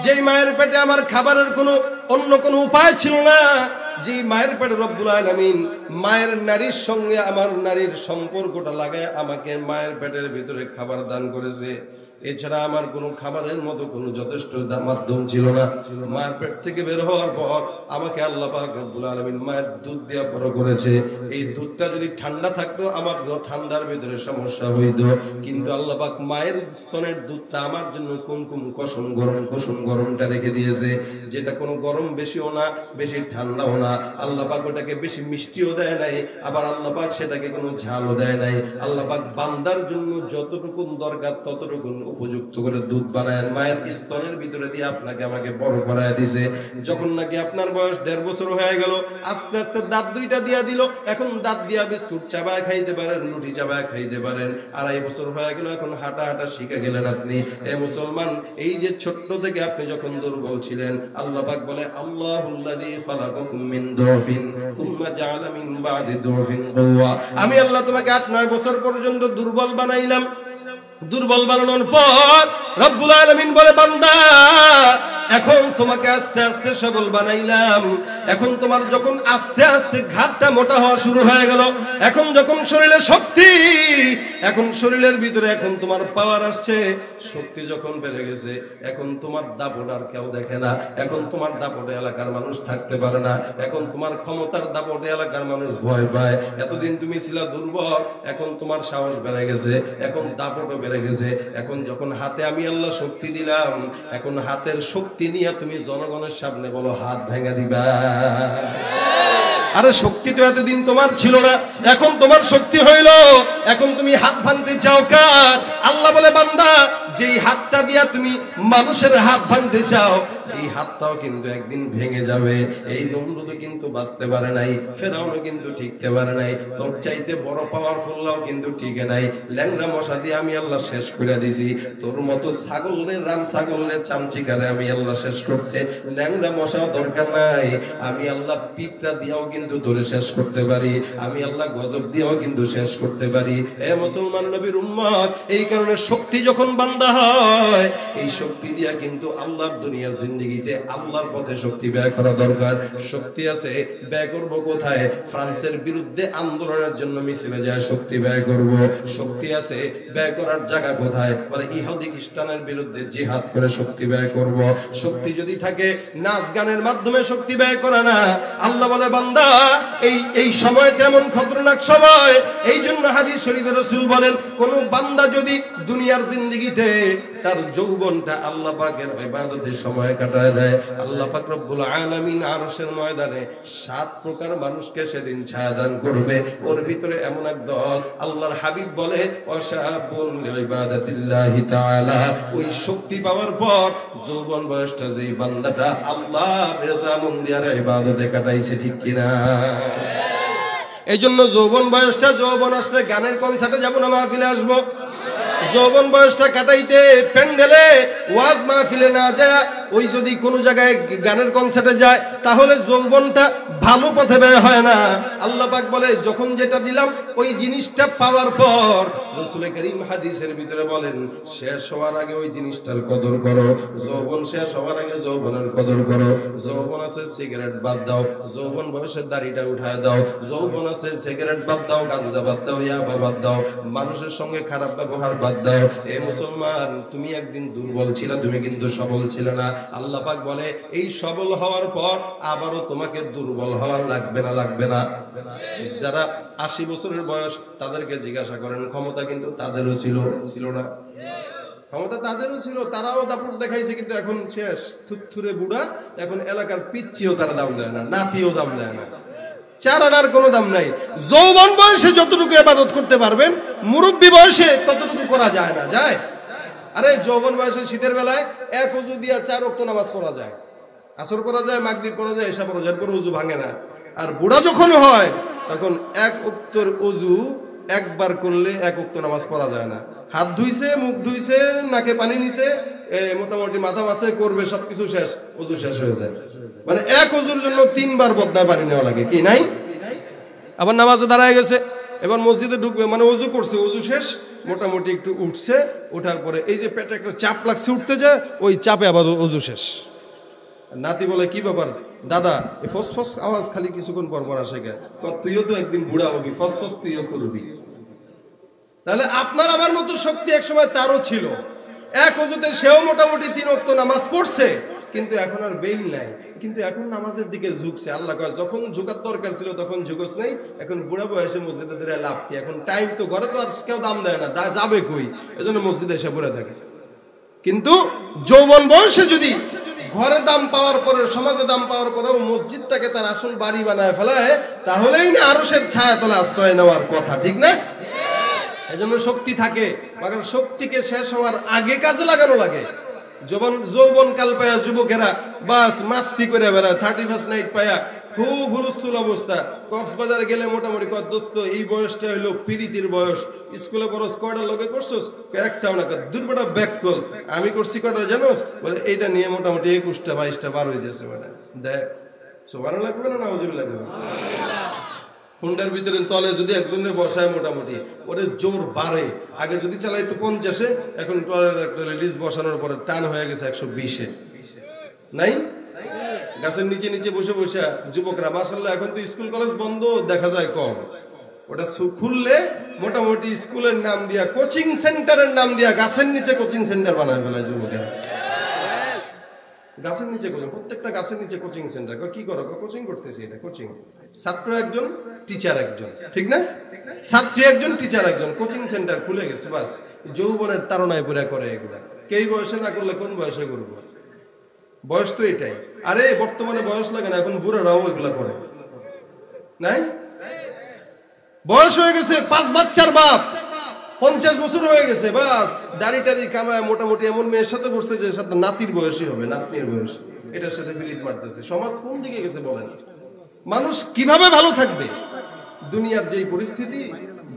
যেই মায়ের পেটে আমার খাবারের অন্য কোনো উপায় ছিল না, যেই মায়ের পেটে রব্বুল আলামিন মায়ের নারীর সঙ্গে আমার নারীর সম্পর্কটা লাগায় আমাকে মায়ের পেটের ভিতরে খাবার দান করেছে। এছাড়া আমার কোনো খাবারের মতো কোনো যথেষ্ট মাধ্যম ছিল না। মায়ের পেট থেকে বের হওয়ার পর আমাকে আল্লাহ পাক রব্বুল আলামিন মায়ের দুধ দিয়া বড় করেছে। এই দুধটা যদি ঠান্ডা থাকতো আমার ঠান্ডার ভিতরে সমস্যা হইতো, কিন্তু আল্লাহ পাক মায়ের স্তনের দুধটা আমার জন্য কুমকুম কুসুম গরমটা রেখে দিয়েছে, যেটা কোনো গরম বেশিও না বেশি ঠান্ডাও না। আল্লাহ পাক ওটাকে বেশি মিষ্টিও দেয় নাই, আবার আল্লাহ পাক সেটাকে কোনো ঝালও দেয় নাই। আল্লাহ পাক বান্দার জন্য যতটুকু দরকার ততটুকু উপযুক্ত করে দুধ বানায় মায়ের স্তনের ভিতরে দিয়ে আপনাকে আমাকে বড় করায় দিছে। যখন নাকি আপনার বয়স 1.5 বছর হয়ে গেল, আস্তে আস্তে দাঁত দুইটা দিয়া দিল। এখন দাঁত দিয়া বিস্কুট চাবায় খাইতে পারেন, রুটি চাবায় খাইতে পারেন। 2.5 বছর হয়ে গেল, এখন হাঁটা শিখে গেলেন আপনি। এ মুসলমান, এই যে ছোট্ট থেকে আপনি যখন দুর্বল ছিলেন, আল্লাহ পাক বলে, আল্লাহুল্লাযী খালাকাকুম মিন দুফিন সুম্মা জাআলা মিন বাদি দুফিন কুওয়া। আমি আল্লাহ তোমাকে 8-9 বছর পর্যন্ত দুর্বল বানাইলাম। দুর্বল বানানোর পর রব্বুল আলামিন বলে, বান্দা এখন তোমাকে আস্তে আস্তে সবল বানাইলাম। এখন তোমার যখন আস্তে আস্তে ঘাটটা মোটা হওয়া শুরু হয়ে গেল, এখন যখন শরীরে শক্তি এখন শরীরের ভিতরে এখন তোমার পাওয়ার আসছে, শক্তি যখন বেড়ে গেছে, এখন তোমার দাপট আর কেউ দেখে না, এখন তোমার দাপটে এলাকার মানুষ থাকতে পারে না, এখন তোমার ক্ষমতার দাপটে এলাকার মানুষ ভয় পায়। এতদিন তুমি ছিলা দুর্বল, এখন তোমার সাহস বেড়ে গেছে, এখন দাপটও বেড়ে গেছে। এখন যখন হাতে আমি আল্লাহ শক্তি দিলাম, এখন হাতের শক্তি নিয়ে তুমি জনগণের সামনে বলো হাত ভেঙে দিবা। আরে শক্তি তো এতদিন তোমার ছিল না, এখন তোমার শক্তি হইল, এখন তুমি হাত ভাঙতে চাও কার? আল্লাহ বলে বান্দা, যেই হাতটা দিয়া তুমি মানুষের হাত ভাঙতে চাও, এই হাতটাও কিন্তু একদিন ভেঙে যাবে। এই নমরুদও কিন্তু বাঁচতে পারে নাই, ফেরাউনও কিন্তু টিকতে পারে নাই, তোর চাইতে বড় পাওয়ারফুলরাও কিন্তু টিকে নাই। ল্যাংড়া মশা দিয়ে আমি আল্লাহ শেষ করে দিছি, তোর মতো ছাগলের রাম ছাগলের চামচিকারে আমি আল্লাহ শেষ করতে ল্যাংড়া মশাও দরকার নাই। আমি আল্লাহ পিঁপড়া দিয়েও কিন্তু ধরে শেষ করতে পারি, আমি আল্লাহ গজব দিয়েও কিন্তু শেষ করতে পারি। এ মুসলমান নবীর উম্মত, এই কারণে শক্তি যখন বান্দা হয়, এই শক্তি দিয়া কিন্তু আল্লাহর দুনিয়ার জিন্দেগিতে আল্লাহর পথে শক্তি ব্যয় করা দরকার। শক্তি আছে, ব্যয় করব কোথায়? ফ্রান্সের বিরুদ্ধে আন্দোলনের জন্য মিছিলে যায় শক্তি ব্যয় করব। শক্তি আছে, ব্যয় করার জায়গা কোথায়? বলে ইহুদি খ্রিস্টানের বিরুদ্ধে জিহাদ করে শক্তি ব্যয় করব। শক্তি যদি থাকে নাচ গানের মাধ্যমে শক্তি ব্যয় করে না। আল্লাহ বলে বান্দা, এই সময়টা এমন খতরনাক সময়, এই জন্য হাদিস শরীফে রাসূল বলেন, কোন বান্দা যদি দুনিয়ার জিন্দেগিতে তার যৌবনটা আল্লাহ পাকের ইবাদতে সময় কাটায় দেয়, আল্লাহ পাক রব্বুল আলামিন আরশের ময়দানে 7 প্রকার মানুষকে সেদিন ছায়া দান করবে। ওর ভিতরে এমন এক দল, আল্লাহর হাবিব বলে ওয়াশাবুন লিইবাদাতিল্লাহি তাআলা, ওই শক্তি পাওয়ার পর যৌবন বয়সটা যেই বান্দাটা আল্লাহর রেজামন্দি আর ইবাদতে কাটাইছে, ঠিক কিনা? এই জন্য যৌবন বয়সটা, যৌবন আসলে গানের কনসার্টে যাব না, মাহফিলে আসবো। যৌবন বয়সটা কাটাইতে প্যান্ডেলে ওয়াজ মাহফিলে না যায়, ওই যদি কোনো জায়গায় গানের কনসার্টে যায়, তাহলে যৌবনটা ভালো পথে ব্যয় হয় না। আল্লাহ পাক বলে, যখন যেটা দিলাম ওই জিনিসটা পাওয়ার পর, রাসূল করিম হাদিসের ভিতরে বলেন, শেষ হওয়ার আগে ওই জিনিসটার কদর করো। যৌবন শেষ হওয়ার আগে যৌবনের কদর করো। যৌবন আছে সিগারেট বাদ দাও, যৌবন বয়সের দাড়িটা উঠায় দাও। যৌবন আছে সিগারেট বাদ দাও, গাঞ্জা বাদ দাও, ইয়াবা বাদ দাও, মানুষের সঙ্গে খারাপ ব্যবহার বাদ দাও। এ মুসলমান, তুমি একদিন দুর্বল ছিল, তুমি কিন্তু সবল ছিলে না। আল্লাহ পাক বলে, এই সবল হওয়ার পর আবারও তোমাকে দুর্বল হওয়া লাগবে না, লাগবে না। যারা 80 বছরের বয়স, তাদেরকে জিজ্ঞাসা করেন, ক্ষমতা কিন্তু তাদেরও ছিল না? ক্ষমতা তাদেরও ছিল, তারাও দাপট দেখাইছে, কিন্তু এখন শেষ, থুরথুরে বুড়া। এখন এলাকার পিচ্চিও তারা দাম দেয় না, নাতিও দাম দেয় না, 4 আনার কোনো দাম নাই। যৌবন বয়সে যতটুকু ইবাদত করতে পারবেন, মুরব্বী বয়সে ততটুকু করা যায় না, যায়? আরে যৌবন বয়সে শীতের বেলায় 1 ওযু দিয়া 4 ওয়াক্ত নামাজ পড়া যায়, আসর পড়া যায়, মাগরিব পড়া যায়, এশা পড়া যায়, এরপর ওযু ভাঙে না। আর বুড়া যখন হয়, তখন 1 ওয়াক্তের ওযু একবার করলে 1 ওয়াক্ত নামাজ পড়া যায় না। হাত ধুইছে, মুখ ধুইছে, নাকে পানি নিছে, মোটামুটি মাথা মাসে করবে, সবকিছু শেষ, ওযু শেষ হয়ে যায়। মানে 1 ওযুর জন্য 3 বার বদনা পানি নেওয়া লাগে, কি নাই? আবার নামাজে দাঁড়ায় গেছে, এবার মসজিদে ঢুকবে, মানে ওযু করছে, ওযু শেষ, মোটামুটি একটু উঠছে, ওঠার পরে এই যে পেটে একটা চাপ লাগছে, উঠতে যায়, ওই চাপে আবার ওযু শেষ। নাতি বলে, কি ব্যাপার দাদা, এই ফসফস আওয়াজ খালি কিছুক্ষণ পর পর আসে কে? তুইও তো একদিন বুড়া হবি, ফসফস তুইও খুলবি। তাহলে আপনার আমার মতো শক্তি একসময় তারও ছিল, 1 ওযুতে সেও মোটামুটি 3 ওয়াক্ত নামাজ পড়ছে, কিন্তু এখন আর বেইল নাই, কিন্তু এখন নামাজের দিকে ঝুঁকছে। আল্লাহ কয়, যখন ঝুঁকার দরকার ছিল তখন ঝুঁকস নাই, এখন বুড়া বয়সে মসজিদে ধরে লাভ কি? এখন টাইম তো, ঘরে তো আর কেউ দাম দেয় না, যাবে কই? এজন্য মসজিদে এসে পড়ে থাকে। কিন্তু যৌবন বয়সে যদি ঘরে দাম পাওয়ার পরে, সমাজে দাম পাওয়ার পরেও মসজিদটাকে তার আসল বাড়ি বানায় ফেলায়, তাহলেই না আরশের ছায়া তলে আশ্রয় নেওয়ার কথা, ঠিক না? এজন্য শক্তি থাকে, মাগার শক্তিকে শেষ হওয়ার আগে কাজে লাগানো লাগে। যৌবন কাল পায়া যুবকেরা বাস মাস্তি করে বেড়ায়, 31 নাইট পায়া খুব হুলস্থুল অবস্থা। কক্সবাজারে গেলে মোটামুটি কত দোস্ত, এই বয়সটা হইলো পিরিতির বয়স, স্কুলে পড়স, কয়টা লোকে করছস? একটাও না। দুর্বটা ব্যাক কল, আমি করছি কয়টা জানোস? বলে এইটা নিয়ে মোটামুটি 21টা 22টা 12 হইতেছে। মানে দেখ, সবার লাগবে না, নাউজুবিল্লাহ লাগবে। হুন্ডার ভিতরে তলে যদি একজনের বসায়, মোটামুটি ওরে জোর বাড়ে। আগে যদি চালাইতো 50-এ, এখন একটা লেডিস বসানোর পরে টান হয়ে গেছে 120-এ। নাই? গাছের নিচে নিচে বসে বসে যুবকরা, মাশাআল্লাহ এখন তো স্কুল কলেজ বন্ধ, দেখা যায় কম। ওটা খুললে মোটামুটি স্কুলের নাম দিয়া, কোচিং সেন্টারের নাম দিয়া গাছের নিচে কোচিং সেন্টার বানায় ফেলায় যুবকেরা। গাছের নিচে কোচিং, প্রত্যেকটা গাছের নিচে কোচিং সেন্টার। কি করো? কোচিং করতেছি। এটা কোচিং। ছাত্র একজন, টিচার একজন, ঠিক না? ছাত্রী একজন, টিচার একজন, কোচিং সেন্টার খুলে গেছে। বাস যৌবনের তাড়নায় পুরা করে এগুলা। কেই বয়সে না করলে কোন বয়সে করবো? বয়স তো এটাই। আরে বর্তমানে বয়স লাগে না, এখন বুড়ারাও এগুলা করে, নাই? বয়স হয়ে গেছে, 5 বাচ্চার বাপ, 50 বছর হয়ে গেছে, বাস দাড়ি টাড়ি কামায় মোটামুটি এমন মেয়ের সাথে বসছে যে সাথে নাতির বয়সই হবে, নাতনির বয়স, এটার সাথে বিলিত মারতেছে। সমাজ কোন দিকে গেছে বলেন? মানুষ কিভাবে ভালো থাকবে? দুনিয়ার যেই পরিস্থিতি,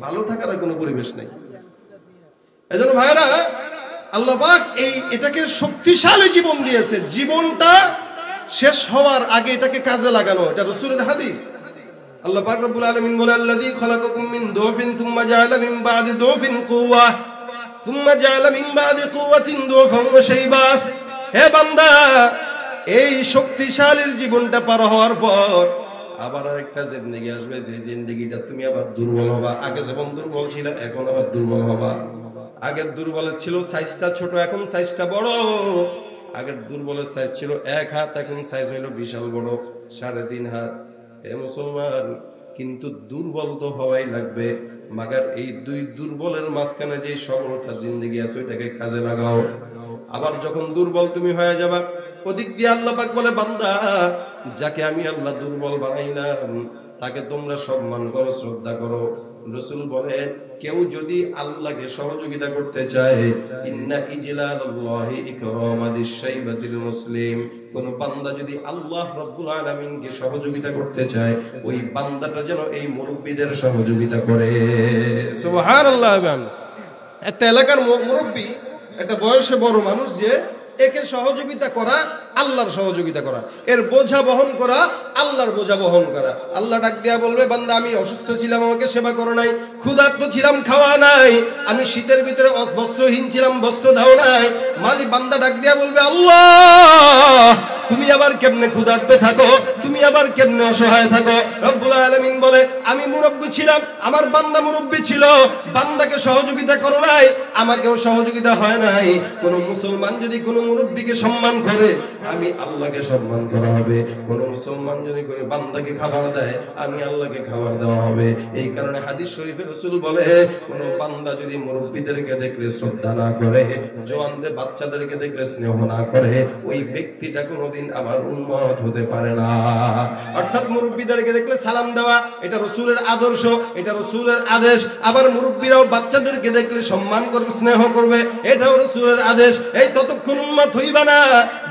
ভালো থাকার কোনো পরিবেশ নেই। এজন্য ভাইরা, আল্লাহ পাক এটাকে শক্তিশালী জীবন দিয়েছে। জীবনটা শেষ হওয়ার আগে এটাকে কাজে লাগানো, এটা রাসূলের হাদিস। আল্লাহ পাক রব্বুল আলামিন বলে, আল্লাযী খালাকাকুম মিন দুফিন থুম্মা জাআলা মিন বাদি দুফিন কুওয়া থুম্মা জাআলা মিন বাদি কুওয়াতিন দুফান ওয়া শাইবা। হে বান্দা, এই শক্তিশালীর জীবনটা পার হওয়ার পর আবার আরেকটা জিন্দেগি আসবে, যে জিন্দেগিটা তুমি আবার দুর্বল হবা। আগে যেমন দুর্বল ছিল, এখন আবার দুর্বল হবা। আগের দুর্বলের ছিল সাইজটা ছোট, এখন সাইজটা বড়। আগের দুর্বলের সাইজ ছিল 1 হাত, এখন সাইজ হইল বিশাল বড়, 3.5 হাত। হে মুসলমান, কিন্তু দুর্বল তো হওয়াই লাগবে। মাগার এই দুই দুর্বলের মাঝখানে যে সবলটা জিন্দেগি আছে, ওইটাকে কাজে লাগাও। আবার যখন দুর্বল তুমি হয়ে যাবা, ওদিক দিয়ে আল্লাহ পাক বলে, বান্দা, যাকে আমি আল্লাহ দুর্বল বানাইলাম তাকে তোমরা সম্মান করো, শ্রদ্ধা করো। রাসূল বলে, কেউ যদি আল্লাহকে সহযোগিতা করতে চায়, ইন্না ইজলালাল্লাহি ইকরামাদিশ শাইবাতিল মুসলিম, কোন বান্দা যদি আল্লাহ রাব্বুল আলামিনকে সহযোগিতা করতে চায়, ওই বান্দাটা যেন এই মুরব্বিদের সহযোগিতা করে। সুবহানাল্লাহ। একটা এলাকার মুরব্বি, একটা বয়সে বড় মানুষ, যে একে সহযোগিতা করা আল্লাহর সহযোগিতা করা, এর বোঝা বহন করা আল্লাহর বোঝা বহন করা। আল্লাহ ডাক দিয়া বলবে, বান্দা, আমি অসুস্থ ছিলাম, আমাকে সেবা করো নাই। ক্ষুধার্ত ছিলাম, খাওয়া নাই। আমি শীতের ভিতরে বস্ত্রহীন ছিলাম, বস্ত্র দাও নাই। মালিক বান্দা ডাক দিয়া বলবে, আল্লাহ, তুমি আবার কেমনে ক্ষুধার্ত থাকো, তুমি আবার কেমনে অসহায় থাকো? রব্বুল আলামিন বলে, আমি মুরব্বি ছিলাম, আমার বান্দা মুরব্বি ছিল, বান্দাকে সহযোগিতা করো নাই, আমাকেও সহযোগিতা হয় নাই। কোন মুসলমান যদি কোন মুরব্বিকে সম্মান করে, আমি আল্লাহকে সম্মান করা হবে। কোন মুসলমান যদি করে বান্দাকে খাবার দেয়, আমি আল্লাহকে খাবার দেওয়া হবে। এই কারণে হাদিস শরীফে রাসূল বলে, কোন বান্দা যদি মুরব্বিদেরকে দেখলে শ্রদ্ধা না করে, জওয়ানদের বাচ্চাদেরকে দেখলে স্নেহ না করে, ওই ব্যক্তিটা কোনোদিন আবার উম্মত হতে পারে না। অর্থাৎ মুরব্বিদেরকে দেখলে সালাম দেওয়া, এটা রাসূলের আদর্শ, এটা রাসূলের আদেশ। আবার মুরব্বিরাও বাচ্চাদেরকে দেখলে সম্মান করবে, স্নেহ করবে, এটাও রাসূলের আদেশ। এই ততক্ষণ উম্মত হইবা না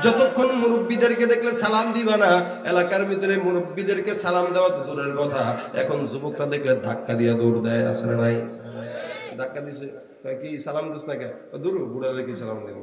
যতক্ষণ মুরব্বিদেরকে দেখলে সালাম দিবা না। এলাকার ভিতরে মুরব্বিদেরকে সালাম দেওয়া তো দূরের কথা, এখন যুবকরা দেখলে ধাক্কা দিয়ে দৌড় দেয়, আছে না নাই? ধাক্কা দিছে, কি সালাম দিস না, কে দূর, বুড়ারে কি সালাম দেব?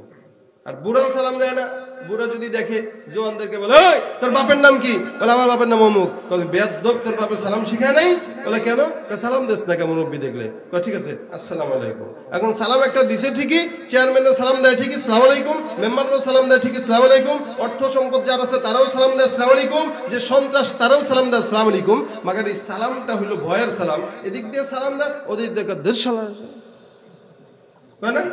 আর বুড়াও সালাম দেয় না। বুড়া যদি দেখে জওয়ানদেরকে বলে, ওই তোর বাপের নাম কি? বলে, আমার বাপের নাম অমুক। বেয়াদব, তোর বাপের সালাম শিখায় নাই? বলে, কেন? সালাম দিস না কেমন? মুরব্বি দেখলে ঠিক আছে, আসসালামু আলাইকুম। এখন সালাম একটা দিছে ঠিকই, চেয়ারম্যানরা সালাম দেয় ঠিকই, আসসালামু আলাইকুম। মেম্বাররাও সালাম দেয় ঠিকই, আসসালামু আলাইকুম। অর্থ সম্পদ যারা আছে তারাও সালাম দেয়, আসসালামু আলাইকুম। যে সন্ত্রাস তারাও সালাম দেয়, আসসালামু আলাইকুম। মাগার এই সালামটা হইলো ভয়ের সালাম। এদিক দিয়ে সালাম দেয়, ওদিক দিয়ে দের সালাম, তাই না?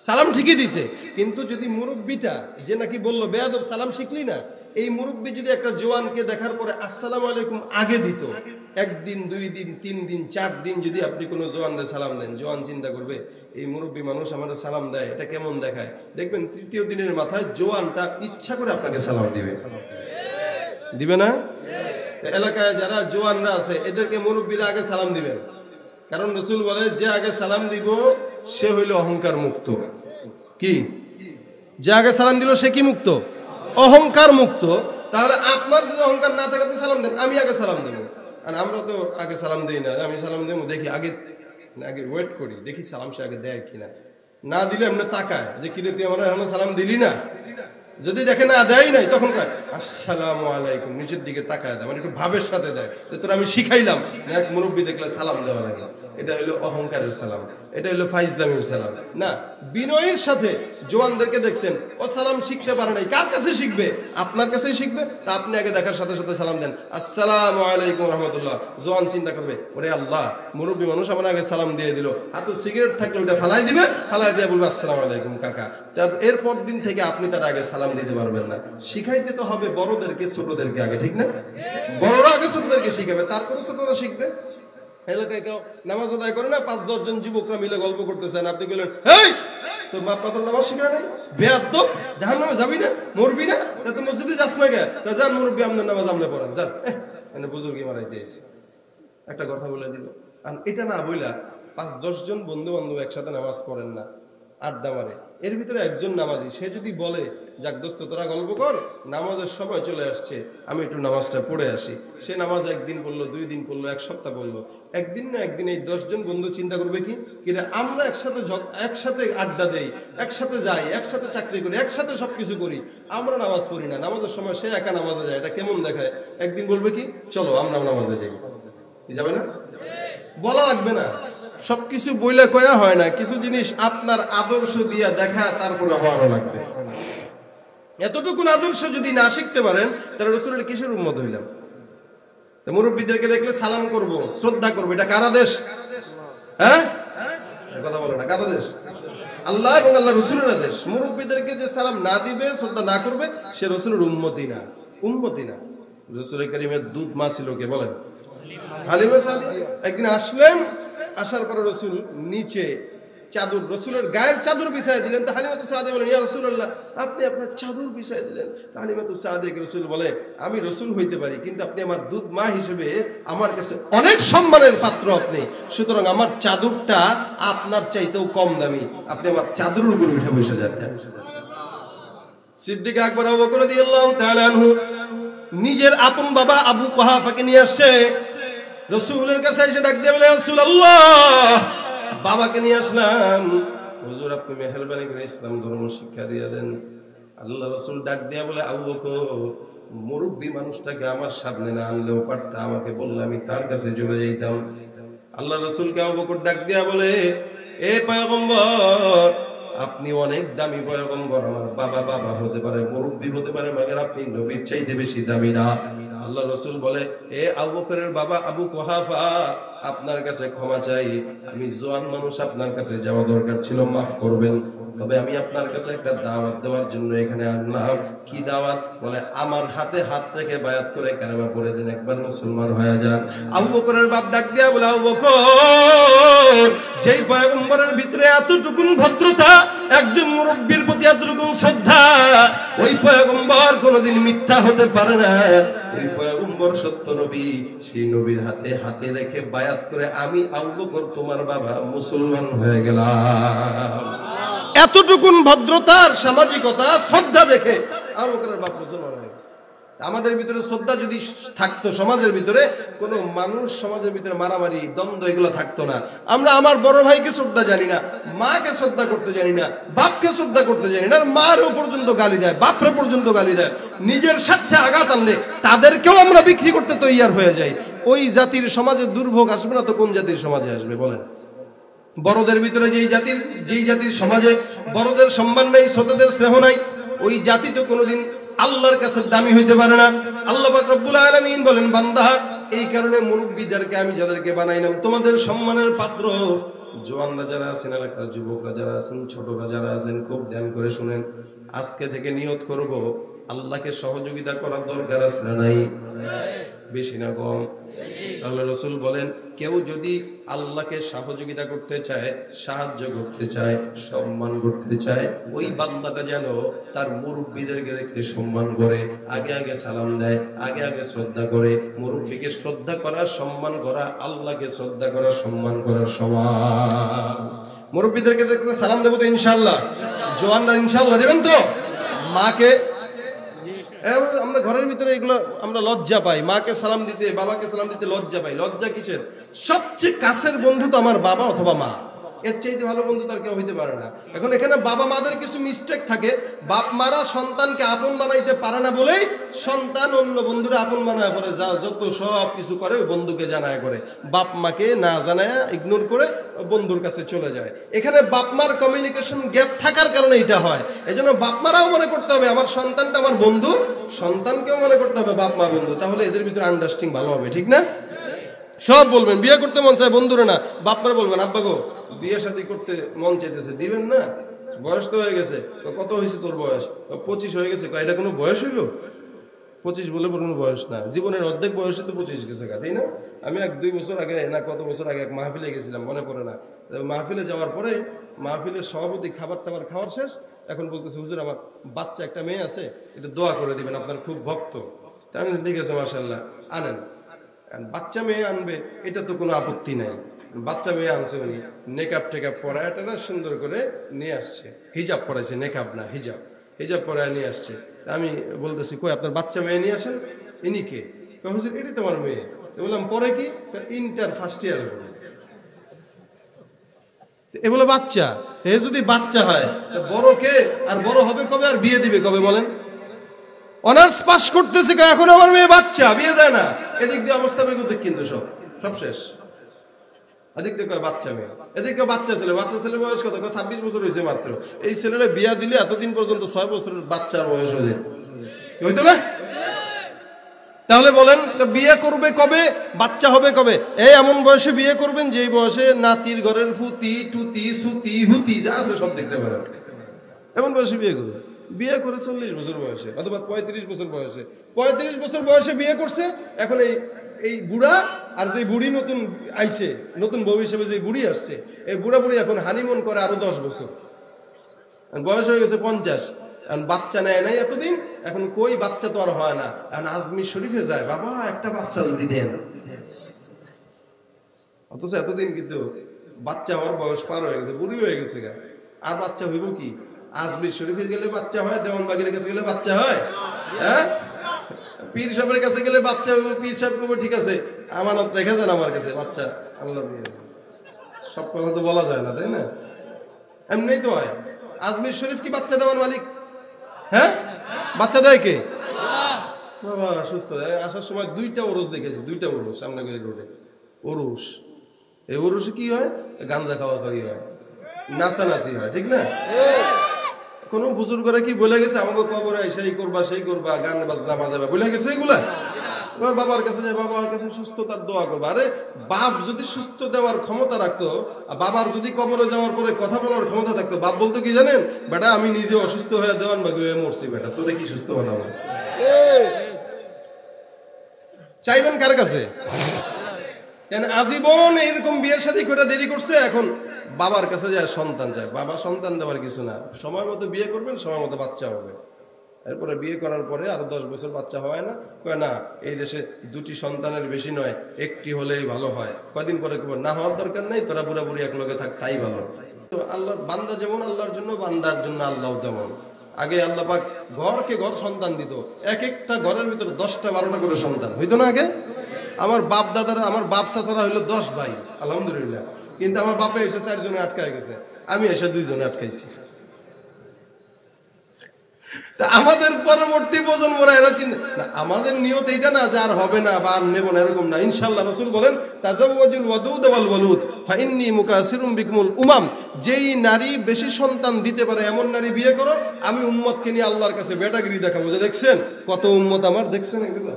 সালাম ঠিকই দিছে, কিন্তু যদি মুরব্বিটা, যে নাকি বললো বেয়াদব সালাম শিখলি না, এই মুরব্বি যদি একটা জওয়ানকে দেখার পরে আসসালামু আলাইকুম আগে দিত, 1 দিন 2 দিন 3 দিন 4 দিন যদি আপনি কোনো জওয়ানরে সালাম দেন, জওয়ান চিন্তা করবে, এই মুরব্বি মানুষ আমার সালাম দেয়, এটা কেমন দেখায়। দেখবেন 3য় দিনের মাথায় জওয়ানটা ইচ্ছা করে আপনাকে সালাম দিবে, দিবে না? এলাকায় যারা জওয়ানরা আছে, এদেরকে মুরব্বিরা আগে সালাম দিবেন। কারণ রাসূল বলে, যে আগে সালাম দিব সে হইল অহংকার মুক্ত। কি? যে আগে সালাম দিল সে কি মুক্ত? অহংকার মুক্ত। তাহলে আপনার যদি অহংকার না থাকে, আপনি সালাম দেন, আমি আগে সালাম দেবো। আর আমরা তো আগে সালাম দিই না, আমি সালাম দেবো, দেখি আগে ওয়েট করি, দেখি সালাম সে আগে দেয় কিনা। না দিলে এমনি তাকায় যে, কিরে তুই আমার এখন সালাম দিলি না? যদি দেখে না দেয় নাই, তখন কয় আসসালামু আলাইকুম, নিচের দিকে তাকায় দেয়, মানে একটু ভাবের সাথে দেয়, তোর আমি শিখাইলাম। এক মুরব্বি দেখলে সালাম দেওয়া লাগে, এটা হলো অহংকারের সালাম, এটা হলো ফাইজলামির সালাম না। বিনয়ের সাথে জোয়ানদেরকে দেখছেন ও সালাম শিখতে পারে নাই, কার কাছে শিখবে? আপনার কাছেই শিখবে। তা আপনি আগে দেখার সাথে সাথে সালাম দেন, আসসালামু আলাইকুম রহমতুল্লাহ। জোয়ান চিন্তা করবে, ওরে আল্লাহ, মুরব্বী মানুষ আমার আগে সালাম দিয়ে দিল, হাতে সিগারেট থাকলে ওটা ফালাই দিবে, ফালাই দিয়ে বলবে আসসালামু আলাইকুম কাকা। এরপর দিন থেকে আপনি তার আগে সালাম দিতে পারবেন না। শিখাইতে তো হবে বড়দেরকে ছোটদেরকে আগে, ঠিক না? বড়রা আগে ছোটদেরকে শিখাবে, তারপরে ছোটরা শিখবে। এলাকায় কেউ নামাজ আদায় করে না, 5-10 জন যুবকরা মিলে গল্প করতেছেন, আপনি বললেন এই তোর বাপ বাবার নামাজ শিখায় নাই, বেয়াদব, জাহান্নামে যাবি না, মরবি না, তা তো মসজিদে যাস না কে? তা যান মুরব্বী, আপনার নামাজ আপনি পড়েন, যান। মানে বুজুর্গি মারাই দিয়েছে, একটা কথা বলে দিল। আর এটা না বইলা 5-10 জন বন্ধু বান্ধব একসাথে নামাজ পড়েন না, আড্ডা মারে, এর ভিতরে একজন নামাজি, সে যদি বলে যাক দোস্ত তোরা গল্প কর, নামাজের সময় চলে আসছে, আমি একটু নামাজটা পড়ে আসি। সে নামাজ একদিন পড়লো, 2 দিন পড়লো, 1 সপ্তাহ পড়লো, একদিন না একদিন এই 10 জন বন্ধু চিন্তা করবে কি কিরে আমরা একসাথে আড্ডা দেই, একসাথে যাই, একসাথে চাকরি করি, একসাথে সবকিছু করি, আমরা নামাজ পড়ি না, নামাজের সময় সে একা নামাজে যায়, এটা কেমন দেখায়? একদিন বলবে কি চলো আমরাও নামাজে যাই, যাবে না? বলা লাগবে না, সবকিছু বইলে কয়া হয় না, কিছু জিনিস আপনার আদর্শ দিয়া দেখা তারপরে হওয়ানো লাগবে। এতটুকু আদর্শ যদি না শিখতে পারেন তাহলে রাসূলের কিসের উম্মত হইলাম? মুরব্বীদেরকে দেখলে সালাম করব, শ্রদ্ধা করব, এটা কার আদেশ? হ্যাঁ, কথা বলে না, কার আদেশ? আল্লাহ এবং আল্লাহ রাসূলের আদেশ। মুরব্বীদেরকে যে সালাম না দিবে, শ্রদ্ধা না করবে, সে রাসূলের উম্মতি না, উম্মতি না। রাসূল কারীমের দুধ মা ছিল কে বলেন? হালিমা সাদিয়া। একদিন আসলেন, আসার পরে রাসূল নিচে চাদর, রাসূলের গায়ের চাদর বিছায় দিলেন। তা হালিমা সাদিয়া বলেন, ইয়া রাসূলুল্লাহ, আপনি আপনার চাদর বিছায় দিলেন। তা হালিমা সাদিয়াকে রাসূল বলে, আমি রাসূল হইতে পারি, কিন্তু আপনি আমার দুধ মা হিসেবে আমার কাছে অনেক সম্মানের পাত্র আপনি, সুতরাং আমার চাদরটা আপনার চাইতেও কম দামি, আপনি আমার চাদরের উপর উঠে বসে যান। সিদ্দিক আকবর আবু বকর রাদিয়াল্লাহু তাআলা আনহু নিজের আপন বাবা আবু কুহাফাকে নিয়ে আসছে রাসূলের কাছে, এসে ডাক দিয়ে বলে, রাসূলুল্লাহ, বাবাকে নিয়ে আসলাম, হুজুর আপনি মেহেরবানি করে ইসলাম ধর্ম শিক্ষা দিয়ে দেন। আল্লাহ রাসূল ডাক দিয়া বলে, আবু বকর, মুরব্বী মানুষটাকে আমার সামনে না আনলেও পারতা, আমাকে বললে আমি তার কাছে চলে যাইতাম। আল্লাহ রাসূলকে আবু বকর ডাক দিয়া বলে, এ পয়গম্বর, আপনি অনেক দামি পয়গম্বর, আমার বাবা বাবা হতে পারে, মুরব্বী হতে পারে, মাগের আপনি নবীর চাইতে বেশি দামি না। আল্লাহ রাসূল বলে, এ আবু বকরের বাবা আবু কুহাফা, আপনার কাছে ক্ষমা চাই, আমি জওয়ান মানুষ, আপনার কাছে যাওয়া দরকার ছিল, মাফ করবেন, তবে আমি আপনার কাছে একটা দাওয়াত দেওয়ার জন্য এখানে আনলাম। কি দাওয়াত? বলে, আমার হাতে হাত রেখে বায়াত করে কালেমা পড়ে দিন, একবার মুসলমান হয়ে যান। আবু বকরের বাপ ডাক দিয়া বলে, আবু বকর, যেই পয়গম্বরের ভিতরে এতটুকুন ভদ্রতা, একজন মুরব্বীর প্রতি এতটুকুন শ্রদ্ধা, ওই পয়গম্বর কোনোদিন মিথ্যা হতে পারে না। ওই পয়গম্বর সত্য নবী, সেই নবীর হাতে হাতে রেখে বায়াত করে আমি আবু বকর তোমার বাবা মুসলমান হয়ে গেলাম। এতটুকুন ভদ্রতার, সামাজিকতা, শ্রদ্ধা দেখে আবু বকরের বাপ মুসলমান হয়ে গেছে। আমাদের ভিতরে শ্রদ্ধা যদি থাকতো, সমাজের ভিতরে কোনো মানুষ, সমাজের ভিতরে মারামারি, দ্বন্দ্ব, এগুলো থাকতো না। আমরা আমার বড় ভাইকে শ্রদ্ধা জানি না, মাকে শ্রদ্ধা করতে জানি না, বাপকে শ্রদ্ধা করতে জানি না, আর মারও পর্যন্ত গালি দেয়, বাপরে পর্যন্ত গালি দেয়। নিজের স্বার্থে আঘাত আনলে তাদেরকেও আমরা বিক্রি করতে তৈয়ার হয়ে যাই। ওই জাতির সমাজে দুর্ভোগ আসবে না তো কোন জাতির সমাজে আসবে বলেন? বড়দের ভিতরে যেই জাতির সমাজে বড়দের সম্মান নাই, ছোটদের স্নেহ নাই, ওই জাতি তো কোনোদিন আল্লাহর কাছে দামি হইতে পারে না। আল্লাহ পাক রব্বুল আলামিন বলেন, বান্দা, এই কারণে মুরব্বীদেরকে আমি যাদেরকে বানাইলাম তোমাদের সম্মানের পাত্র। জওয়ানরা যারা আছেন, এলাকার যুবকরা যারা আছেন, ছোটরা যারা আছেন, খুব ধ্যান করে শুনেন। আজকে থেকে নিয়ত করব, আল্লাহকে সহযোগিতা করার দরকার আছে না নাই? বেশি না কম? তাহলে রাসূল বলেন, কেউ যদি আল্লাহকে সহযোগিতা করতে চায়, সাহায্য করতে চায়, সম্মান করতে চায়, ওই বান্দাটা যেন তার মুরব্বীদেরকে দেখে সম্মান করে, আগে আগে সালাম দেয়, আগে আগে শ্রদ্ধা করে। মুরব্বীকে শ্রদ্ধা করা, সম্মান করা, আল্লাহকে শ্রদ্ধা করা, সম্মান করার সমান। মুরব্বীদেরকে দেখতে সালাম দেবো তো ইনশাআল্লাহ? জওয়ানরা ইনশাআল্লাহ দেবেন তো? মাকে, আমরা ঘরের ভিতরে এগুলো আমরা লজ্জা পাই, মাকে সালাম দিতে, বাবাকে সালাম দিতে লজ্জা পাই। লজ্জা কিসের? সবচেয়ে কাছের বন্ধু তো আমার বাবা অথবা মা। এর চাইতে ভালো বন্ধু তার কেউ হইতে পারে না। এখন এখানে বাবা মাদের কিছু মিস্টেক থাকে, বাপ মারা সন্তানকে আপন বানাইতে পারে না বলেই সন্তান অন্য বন্ধুরা আপন বানায় পরে, যা যত সব কিছু করে ওই বন্ধুকে জানায় করে, বাপ মাকে না জানায় ইগনোর করে বন্ধুর কাছে চলে যায়। এখানে বাপ মার কমিউনিকেশন গ্যাপ থাকার কারণে এটা হয়। এই জন্য বাপ মারাও মনে করতে হবে আমার সন্তানটা আমার বন্ধু, সন্তানকেও মনে করতে হবে বাপ মা বন্ধু, তাহলে এদের ভিতরে আন্ডারস্ট্যান্ডিং ভালো হবে, ঠিক না? সব বলবেন বিয়ে করতে মন চায় বন্ধুরা না, বাপমারা বলবেন আব্বা গো বিয়ে শাদী করতে মন চাইতেছে, দিবেন না? বয়স তো হয়ে গেছে। কত হয়েছে তোর বয়স? 25 হয়ে গেছে। এটা কোনো বয়স হইলো? 25 বলে কোনো বয়স না, জীবনের অর্ধেক বয়সে তো 25 গেছে, তাই না? আমি 1-2 বছর আগে না কত বছর আগে এক মাহফিলে গেছিলাম, মনে পড়ে না। মাহফিলে যাওয়ার পরে মাহফিলের সভাপতি খাবার টাবার খাওয়ার শেষ, এখন বলতেছে হুজুর আমার বাচ্চা একটা মেয়ে আছে, এটা দোয়া করে দিবেন, আপনার খুব ভক্ত। তা আমি ঠিক আছে মাশাআল্লাহ আনেন। বাচ্চা মেয়ে আনবে এটা তো কোনো আপত্তি নাই, বাচ্চা মেয়ে আনছে, উনি নেকাব টেকাব পরায় এটা না সুন্দর করে নিয়ে আসছে, হিজাব পরাইছে, নেকাব না হিজাব, হিজাব পরায় নিয়ে আসছে। আমি বলতেছি কই আপনার বাচ্চা মেয়ে নিয়ে আসেন, ইনি কে? হুজুর এটাই তোমার মেয়ে। বললাম পরে কি? Inter first year. এ বলে বাচ্চা, এ যদি বাচ্চা হয় বড় কে? আর বড় হবে কবে? আর বিয়ে দিবে কবে বলেন? অনার্স পাস করতেছে এখন আমার মেয়ে বাচ্চা, বিয়ে দেয় না। এদিক দিয়ে অবস্থা বেগুদিক, কিন্তু সব শেষ। এদিক দিয়ে কয় বাচ্চা মেয়ে, এদিক দিয়ে বাচ্চা ছেলে, বাচ্চা ছেলে বয়স কত? 26 বছর হয়েছে মাত্র। এই ছেলেরা বিয়া দিলে এতদিন পর্যন্ত 6 বছরের বাচ্চার বয়স হয়ে যেত, হইতো না? তাহলে বলেন বিয়ে করবে কবে, বাচ্চা হবে কবে? এই এমন বয়সে বিয়ে করবেন যেই বয়সে নাতির ঘরের পুতি টুতি সুতি হুতি যা আছে সব দেখতে পারেন, এমন বয়সে বিয়ে করবে। বিয়ে করে 40 বছর বয়সে অথবা 35 বছর বয়সে, 35 বছর বয়সে বিয়ে করছে। এখন এই বুড়া আর যে বুড়ি নতুন আইছে, নতুন বউ হিসেবে যে বুড়ি আসছে, এই বুড়া বুড়ি এখন হানিমুন করে আরো 10 বছর, বয়স হয়ে গেছে 50। এখন বাচ্চা নেয় নাই এতদিন, এখন কই বাচ্চা তো আর হয় না। এখন আজমির শরীফে যায়, বাবা একটা বাচ্চা যদি দেন, অথচ এতদিন কিন্তু বাচ্চা হওয়ার বয়স পার হয়ে গেছে, বুড়ি হয়ে গেছে গা, আর বাচ্চা হইব কি? আজমির শরীফে গেলে বাচ্চা হয়, দেওয়ানবাগের কাছে গেলে বাচ্চা হয়, হ্যাঁ পীর সাহেবের কাছে গেলে বাচ্চা হইব, পীর সাহেব কবে ঠিক আছে আমানত রেখে যান আমার কাছে, বাচ্চা আল্লাহ দিয়ে। সব কথা তো বলা যায় না, তাই না? এমনি তো হয়। আজমির শরীফ কি বাচ্চা দেওয়ার মালিক? হ্যাঁ, বাচ্চা দেয় কে? বাবা সুস্থ। আসার সময় 2টা ওরস দেখেছি, 2টা ওরস সামনে রোডে ওরস। এই ওরসে কি হয়? গাঞ্জা খাওয়া খাওয়ি হয়, নাচানাচি হয়, ঠিক না? কোন বুজুর্গরা কি বলে গেছে আমাকে কবরে সেই করবা সেই করবা, গান বাজনা বাজাবা বলে গেছে এগুলা? বাবার কাছে যায়, বাবার কাছে সুস্থতার দোয়া করবা। আরে বাপ যদি সুস্থ দেওয়ার ক্ষমতা রাখতো, বাবার যদি কবরে যাওয়ার পরে কথা বলার ক্ষমতা থাকতো, বাপ বলতো কি জানেন? বেটা আমি নিজে অসুস্থ হয়ে দেওয়ানবাগি হয়ে মরছি, বেটা তোরে কি সুস্থ বানাবো? চাইবেন কার কাছে? আজীবন এরকম বিয়ের শাদী করে দেরি করছে, এখন বাবার কাছে যায় সন্তান চায়। বাবা সন্তান দেওয়ার কিছু না, সময় মতো বিয়ে করবেন, সময় মতো বাচ্চা হবে। এরপরে বিয়ে করার পরে আরো 10 বছর বাচ্চা হয় না, কয় না এই দেশে 2টি সন্তানের বেশি নয়, একটি হলেই ভালো হয়। কয়দিন পরে না হওয়ার দরকার নাই, তোরা বুড়া বুড়ি এক লগে থাক, তাই ভালো। তো আল্লাহর বান্দা যেমন আল্লাহর জন্য, বান্দার জন্য আল্লাহ তেমন। আগে আল্লাহ পাক ঘরকে ঘর সন্তান দিত, এক একটা ঘরের ভিতরে 10টা 12টা করে সন্তান হইতো না আগে? আমার বাপ দাদারা, আমার বাপ চাচারা হইলো 10 ভাই, আলহামদুলিল্লাহ। কিন্তু আমার বাপে এসে 4 জনে আটকায় গেছে, আমি এসে 2 জনে আটকাইছি। আমাদের পরবর্তী প্রজন্মরা এরা চিন্তা না, আমাদের নিয়ত এইটা না যে আর হবে না বা আর নেব না, এরকম না। ইনশাআল্লাহ রাসূল বলেন তাজাওয়াজুল ওয়াদুদ ওয়াল ওয়ালুদ ফাইন্নী মুকাসিরুম বিকুমুল উমাম। যেই নারী বেশি সন্তান দিতে পারে এমন নারী বিয়ে করো, আমি উম্মতকে নিয়ে আল্লাহর কাছে বেটাগিরি দেখাবো যে দেখছেন কত উম্মত আমার, দেখছেন এগুলো।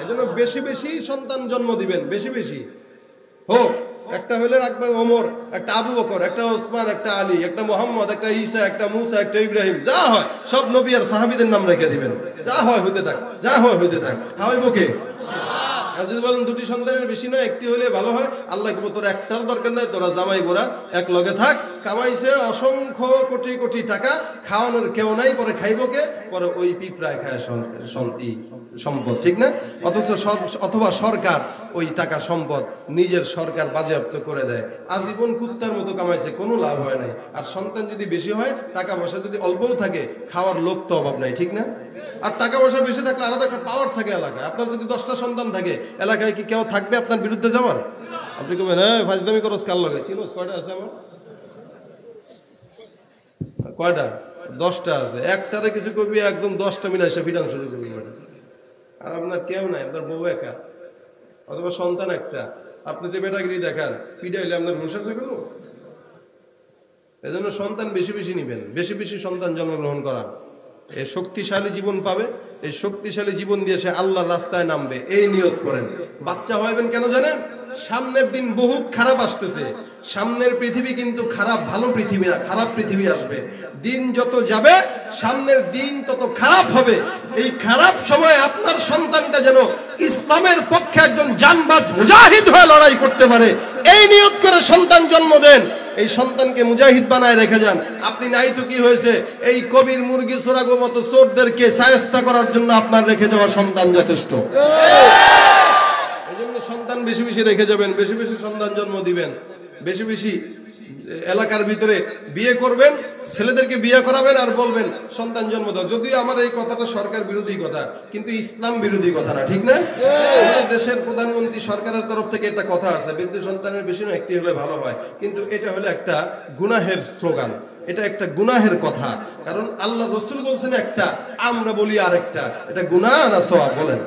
এজন্য বেশি বেশি সন্তান জন্ম দিবেন, বেশি বেশি হোক। একটা হলে রাখবে ওমর, একটা আবু বকর, একটা ওসমান, একটা আলী, একটা মোহাম্মদ, একটা ঈসা, একটা মুসা, একটা ইব্রাহিম, যা হয় সব নবী আর সাহাবীদের নাম রেখে দিবেন। যা হয় হইতে থাক, যা হয় হইতে থাক, খাওয়াইব কে? আর যদি বলেন 2টি সন্তানের বেশি নয়, একটি হলে ভালো হয়, আল্লাহ বলতো তোর একটার দরকার নাই, তোরা জামাই গোরা এক লগে থাক। কামাইছে অসংখ্য কোটি কোটি টাকা, খাওয়ানোর কেউ নাই, পরে খাইব কে? পরে ওই পিঁপড়ায় খায় সম্পদ, ঠিক না? অথবা সরকার ওই টাকা সম্পদ নিজের সরকার বাজেয়াপ্ত করে দেয়। আজীবন কুত্তার মতো কামাইছে, কোনো লাভ হয় নাই। আর সন্তান যদি বেশি হয়, টাকা পয়সা যদি অল্পও থাকে, খাওয়ার লোক তো অভাব নাই, ঠিক না? আর টাকা পয়সা বেশি থাকলে আলাদা একটা পাওয়ার থাকে এলাকায়। আপনার যদি 10টা সন্তান থাকে, এলাকায় কি কেউ থাকবে আপনার বিরুদ্ধে যাওয়ার? আপনি কবেন হ্যাঁ ফাজলামি করস কার লগে চিনোস কয়টা আছে আমার কয়টা 10টা আছে একটারে কিছু কবি একদম 10টা মিলে এসে ফিটান শুরু করবি আর আপনার কেউ নাই আপনার বউ একা অথবা সন্তান একটা আপনি যে বেটাগিরি দেখান পিডাইলে আপনার রুশ আছে কোনো এজন্য সন্তান বেশি বেশি নিবেন বেশি বেশি সন্তান জন্মগ্রহণ করান এই শক্তিশালী জীবন পাবে এই শক্তিশালী জীবন দিয়ে সে আল্লাহর রাস্তায় নামবে এই নিয়ত করেন বাচ্চা হইবেন কেন জানেন সামনের দিন বহুত খারাপ আসতেছে সামনের পৃথিবী কিন্তু খারাপ ভালো পৃথিবী না খারাপ পৃথিবী আসবে দিন যত যাবে সামনের দিন তত খারাপ হবে এই খারাপ সময়ে আপনার সন্তানটা যেন ইসলামের পক্ষে একজন জানবাজ মুজাহিদ হয়ে লড়াই করতে পারে এই নিয়ত করে সন্তান জন্ম দেন এই সন্তানকে মুজাহিদ বানায় রেখে যান আপনি নাই তো কি হয়েছে এই কবির মুরগি চোরাগো মতো চোরদেরকে শায়েস্তা করার জন্য আপনার রেখে যাওয়া সন্তান যথেষ্ট এজন্য সন্তান বেশি বেশি রেখে যাবেন বেশি বেশি সন্তান জন্ম দিবেন বেশি বেশি এলাকার ভিতরে বিয়ে করবেন ছেলেদেরকে বিয়ে করাবেন আর বলবেন সন্তান জন্ম দাও যদিও আমার এই কথাটা সরকার বিরোধী কথা কিন্তু ইসলাম বিরোধী কথা না ঠিক না দেশের প্রধানমন্ত্রী সরকারের তরফ থেকে একটা কথা আছে বিদ্যুৎ সন্তানের বেশি না একটি হলে ভালো হয় কিন্তু এটা হলো একটা গুনাহের স্লোগান এটা একটা গুনাহের কথা কারণ আল্লাহ রাসূল বলছেন একটা আমরা বলি আরেকটা এটা গুনাহ না সওয়াব বলেন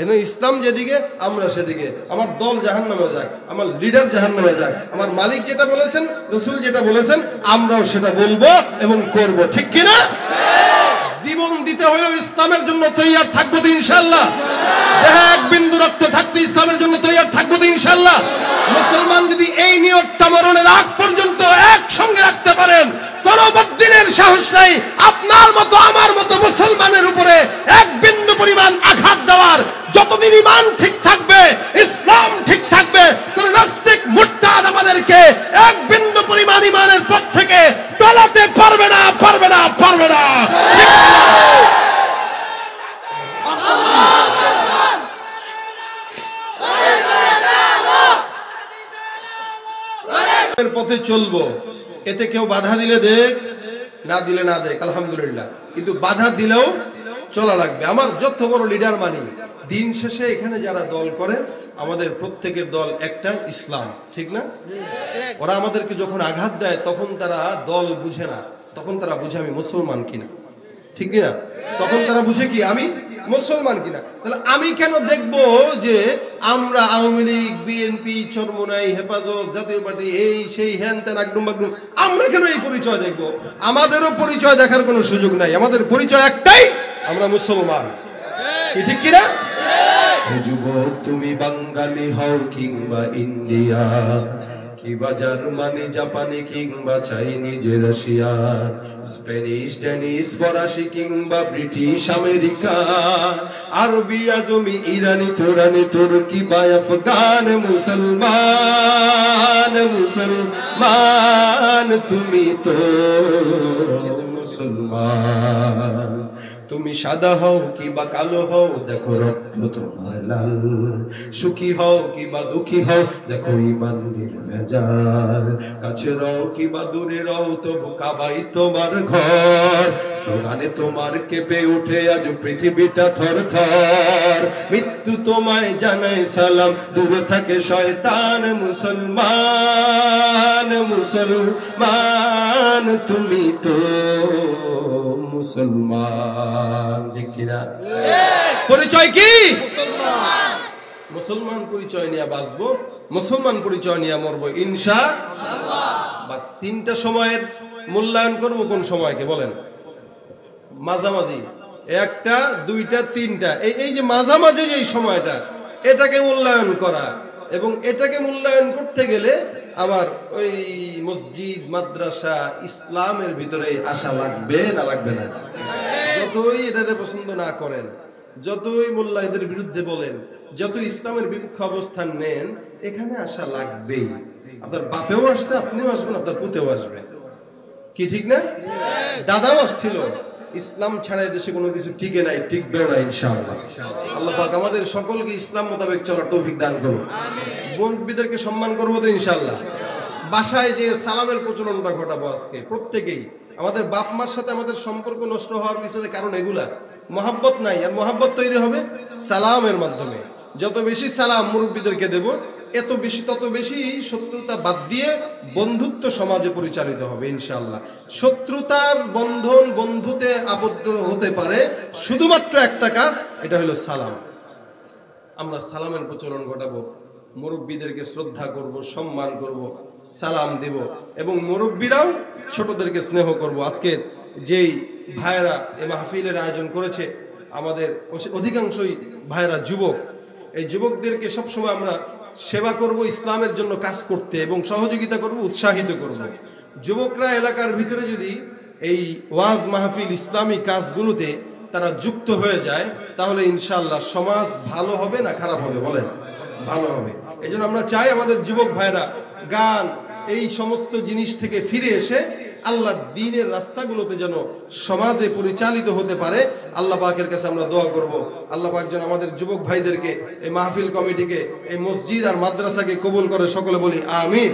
এনে ইসলাম যেদিকে আমরা সেদিকে আমার দল জাহান্নামে যাক আমার লিডার জাহান্নামে যাক আমার মালিক যেটা বলেছেন রাসূল যেটা বলেছেন আমরাও সেটা বলবো এবং করব ঠিক কি না জীবন দিতে হলো ইসলামের জন্য তৈয়ার থাকবো তো ইনশাআল্লাহ দেহে এক বিন্দু রক্ত থাকতে ইসলামের জন্য তৈয়ার থাকবো তো ইনশাআল্লাহ মুসলমান যদি এই নিয়তটা মরণের আগ পর্যন্ত একসঙ্গে রাখতে পারেন কোন বদ্দিনের সাহস নাই আপনার মতো আমার মতো মুসলমানের উপরে এক বিন্দু পরিমাণ আঘাত দেওয়ার যতদিন ঈমান ঠিক থাকবে ইসলাম ঠিক থাকবে কোন নাস্তিক মুরতাদ আমাদেরকে এক বিন্দু পরিমাণ ঈমানের পথ থেকে টলাতে পারবে না পারবে না পারবে না পথে চলবো এতে কেউ বাধা দিলে দেখ না দিলে না দেখ আলহামদুলিল্লাহ কিন্তু বাধা দিলেও চলা লাগবে আমার যত বড় লিডার মানি দিন শেষে এখানে যারা দল করে আমাদের প্রত্যেকের দল একটা ইসলাম ঠিক না ওরা আমাদেরকে যখন আঘাত দেয় তখন তারা দল বুঝে না তখন তারা বুঝে আমি মুসলমান কিনা ঠিক না তখন তারা বুঝে কি আমি মুসলমান কিনা তাহলে আমি কেন দেখব যে আমরা আওয়ামী লীগ বিএনপি চরমোনাই হেফাজত জাতীয় পার্টি এই সেই হ্যান ত্যান একদম একদম আমরা কেন এই পরিচয় দেখব আমাদেরও পরিচয় দেখার কোনো সুযোগ নাই আমাদের পরিচয় একটাই আমরা মুসলমান কি ঠিক কিনা যুবক তুমি বাঙালি হও কিংবা ইন্ডিয়া কিংবা জার্মানি জাপানি কিংবা চাইনিজ রাশিয়া স্প্যানিশ ড্যানিশ ফরাসি কিংবা ব্রিটিশ আমেরিকা আরবি আজমি ইরানি তুরানি তুর্কি বা আফগান মুসলমান মুসলমান তুমি তো মুসলমান তুমি সাদা হও কিবা কালো হও দেখো রক্ত তোমার লাল সুখী হও কিবা দুঃখী হও দেখো ঈমান নির্ভেজাল কাছে রও কিবা দূরে রও তবু কাবাই তোমার ঘর স্লোগানে তোমার কেঁপে ওঠে আজ পৃথিবীটা থরথর মৃত্যু তোমায় জানাই সালাম দূরে থাকে শয়তান মুসলমান মুসলমান তুমি তো মুসলমান ঠিক কিনা পরিচয় কি মুসলমান পরিচয় নিয়ে বাঁচবো মুসলমান পরিচয় নিয়ে মরবো ইনশাআল্লাহ বাস তিনটা সময়ের মূল্যায়ন করব কোন সময়কে বলেন মাঝামাঝি একটা দুইটা তিনটা এই যে মাঝামাঝি এই সময়টা এটাকে মূল্যায়ন করা এবং এটাকে মূল্যায়ন করতে গেলে আমার ওই মসজিদ মাদ্রাসা ইসলামের ভিতরে আসা লাগবে না লাগবে না যতই এটাকে পছন্দ না করেন যতই মোল্লা এদের বিরুদ্ধে বলেন যত ইসলামের বিপক্ষে অবস্থান নেন এখানে আসা লাগবেই আপনার বাপেও আসছে আপনিও আসবেন আপনার পুতেও আসবে কি ঠিক না দাদাও আসছিল ইসলাম ছাড়া দেশে কোনো কিছু টিকে নাই টিকবেও না ইনশাআল্লাহ আল্লাহ পাক আমাদের সকলকে ইসলাম মোতাবেক চলার তৌফিক দান করুন মুরব্বিদেরকে সম্মান করবো তো ইনশাআল্লাহ বাসায় যে সালামের প্রচলনটা ঘটাবো আজকে প্রত্যেকেই আমাদের বাপ মার সাথে আমাদের সম্পর্ক নষ্ট হওয়ার পিছনে কারণ এগুলা মহাব্বত নাই আর মহাব্বত তৈরি হবে সালামের মাধ্যমে যত বেশি সালাম মুরব্বিদেরকে দেব এত বেশি তত বেশি শত্রুতা বাদ দিয়ে বন্ধুত্ব সমাজে পরিচালিত হবে ইনশাআল্লাহ। শত্রুতার বন্ধন বন্ধুতে আবদ্ধ হতে পারে শুধুমাত্র একটা কাজ, এটা হলো সালাম। আমরা সালামের প্রচলন ঘটাবো, মুরব্বীদেরকে শ্রদ্ধা করব, সম্মান করব, সালাম দেব এবং মুরব্বীরাও ছোটদেরকে স্নেহ করব। আজকে যেই ভাইয়েরা এই মাহফিলের আয়োজন করেছে, আমাদের অধিকাংশই ভাইয়েরা যুবক। এই যুবকদেরকে সবসময় আমরা সেবা করব, ইসলামের জন্য কাজ করতে এবং সহযোগিতা করব, উৎসাহিত করব। যুবকরা এলাকার ভিতরে যদি এই ওয়াজ মাহফিল ইসলামী কাজগুলোতে তারা যুক্ত হয়ে যায়, তাহলে ইনশাআল্লাহ সমাজ ভালো হবে না খারাপ হবে? বলেন, ভালো হবে। এই জন্য আমরা চাই আমাদের যুবক ভাইরা গান এই সমস্ত জিনিস থেকে ফিরে এসে আল্লাহর দ্বীনের রাস্তাগুলোতে যেন সমাজে পরিচালিত হতে পারে। আল্লাহ পাকের কাছে আমরা দোয়া করব, আল্লাহ পাক যেন আমাদের যুবক ভাইদেরকে, এই মাহফিল কমিটিকে, এই মসজিদ আর মাদ্রাসাকে কবুল করে। সকলে বলি আমিন।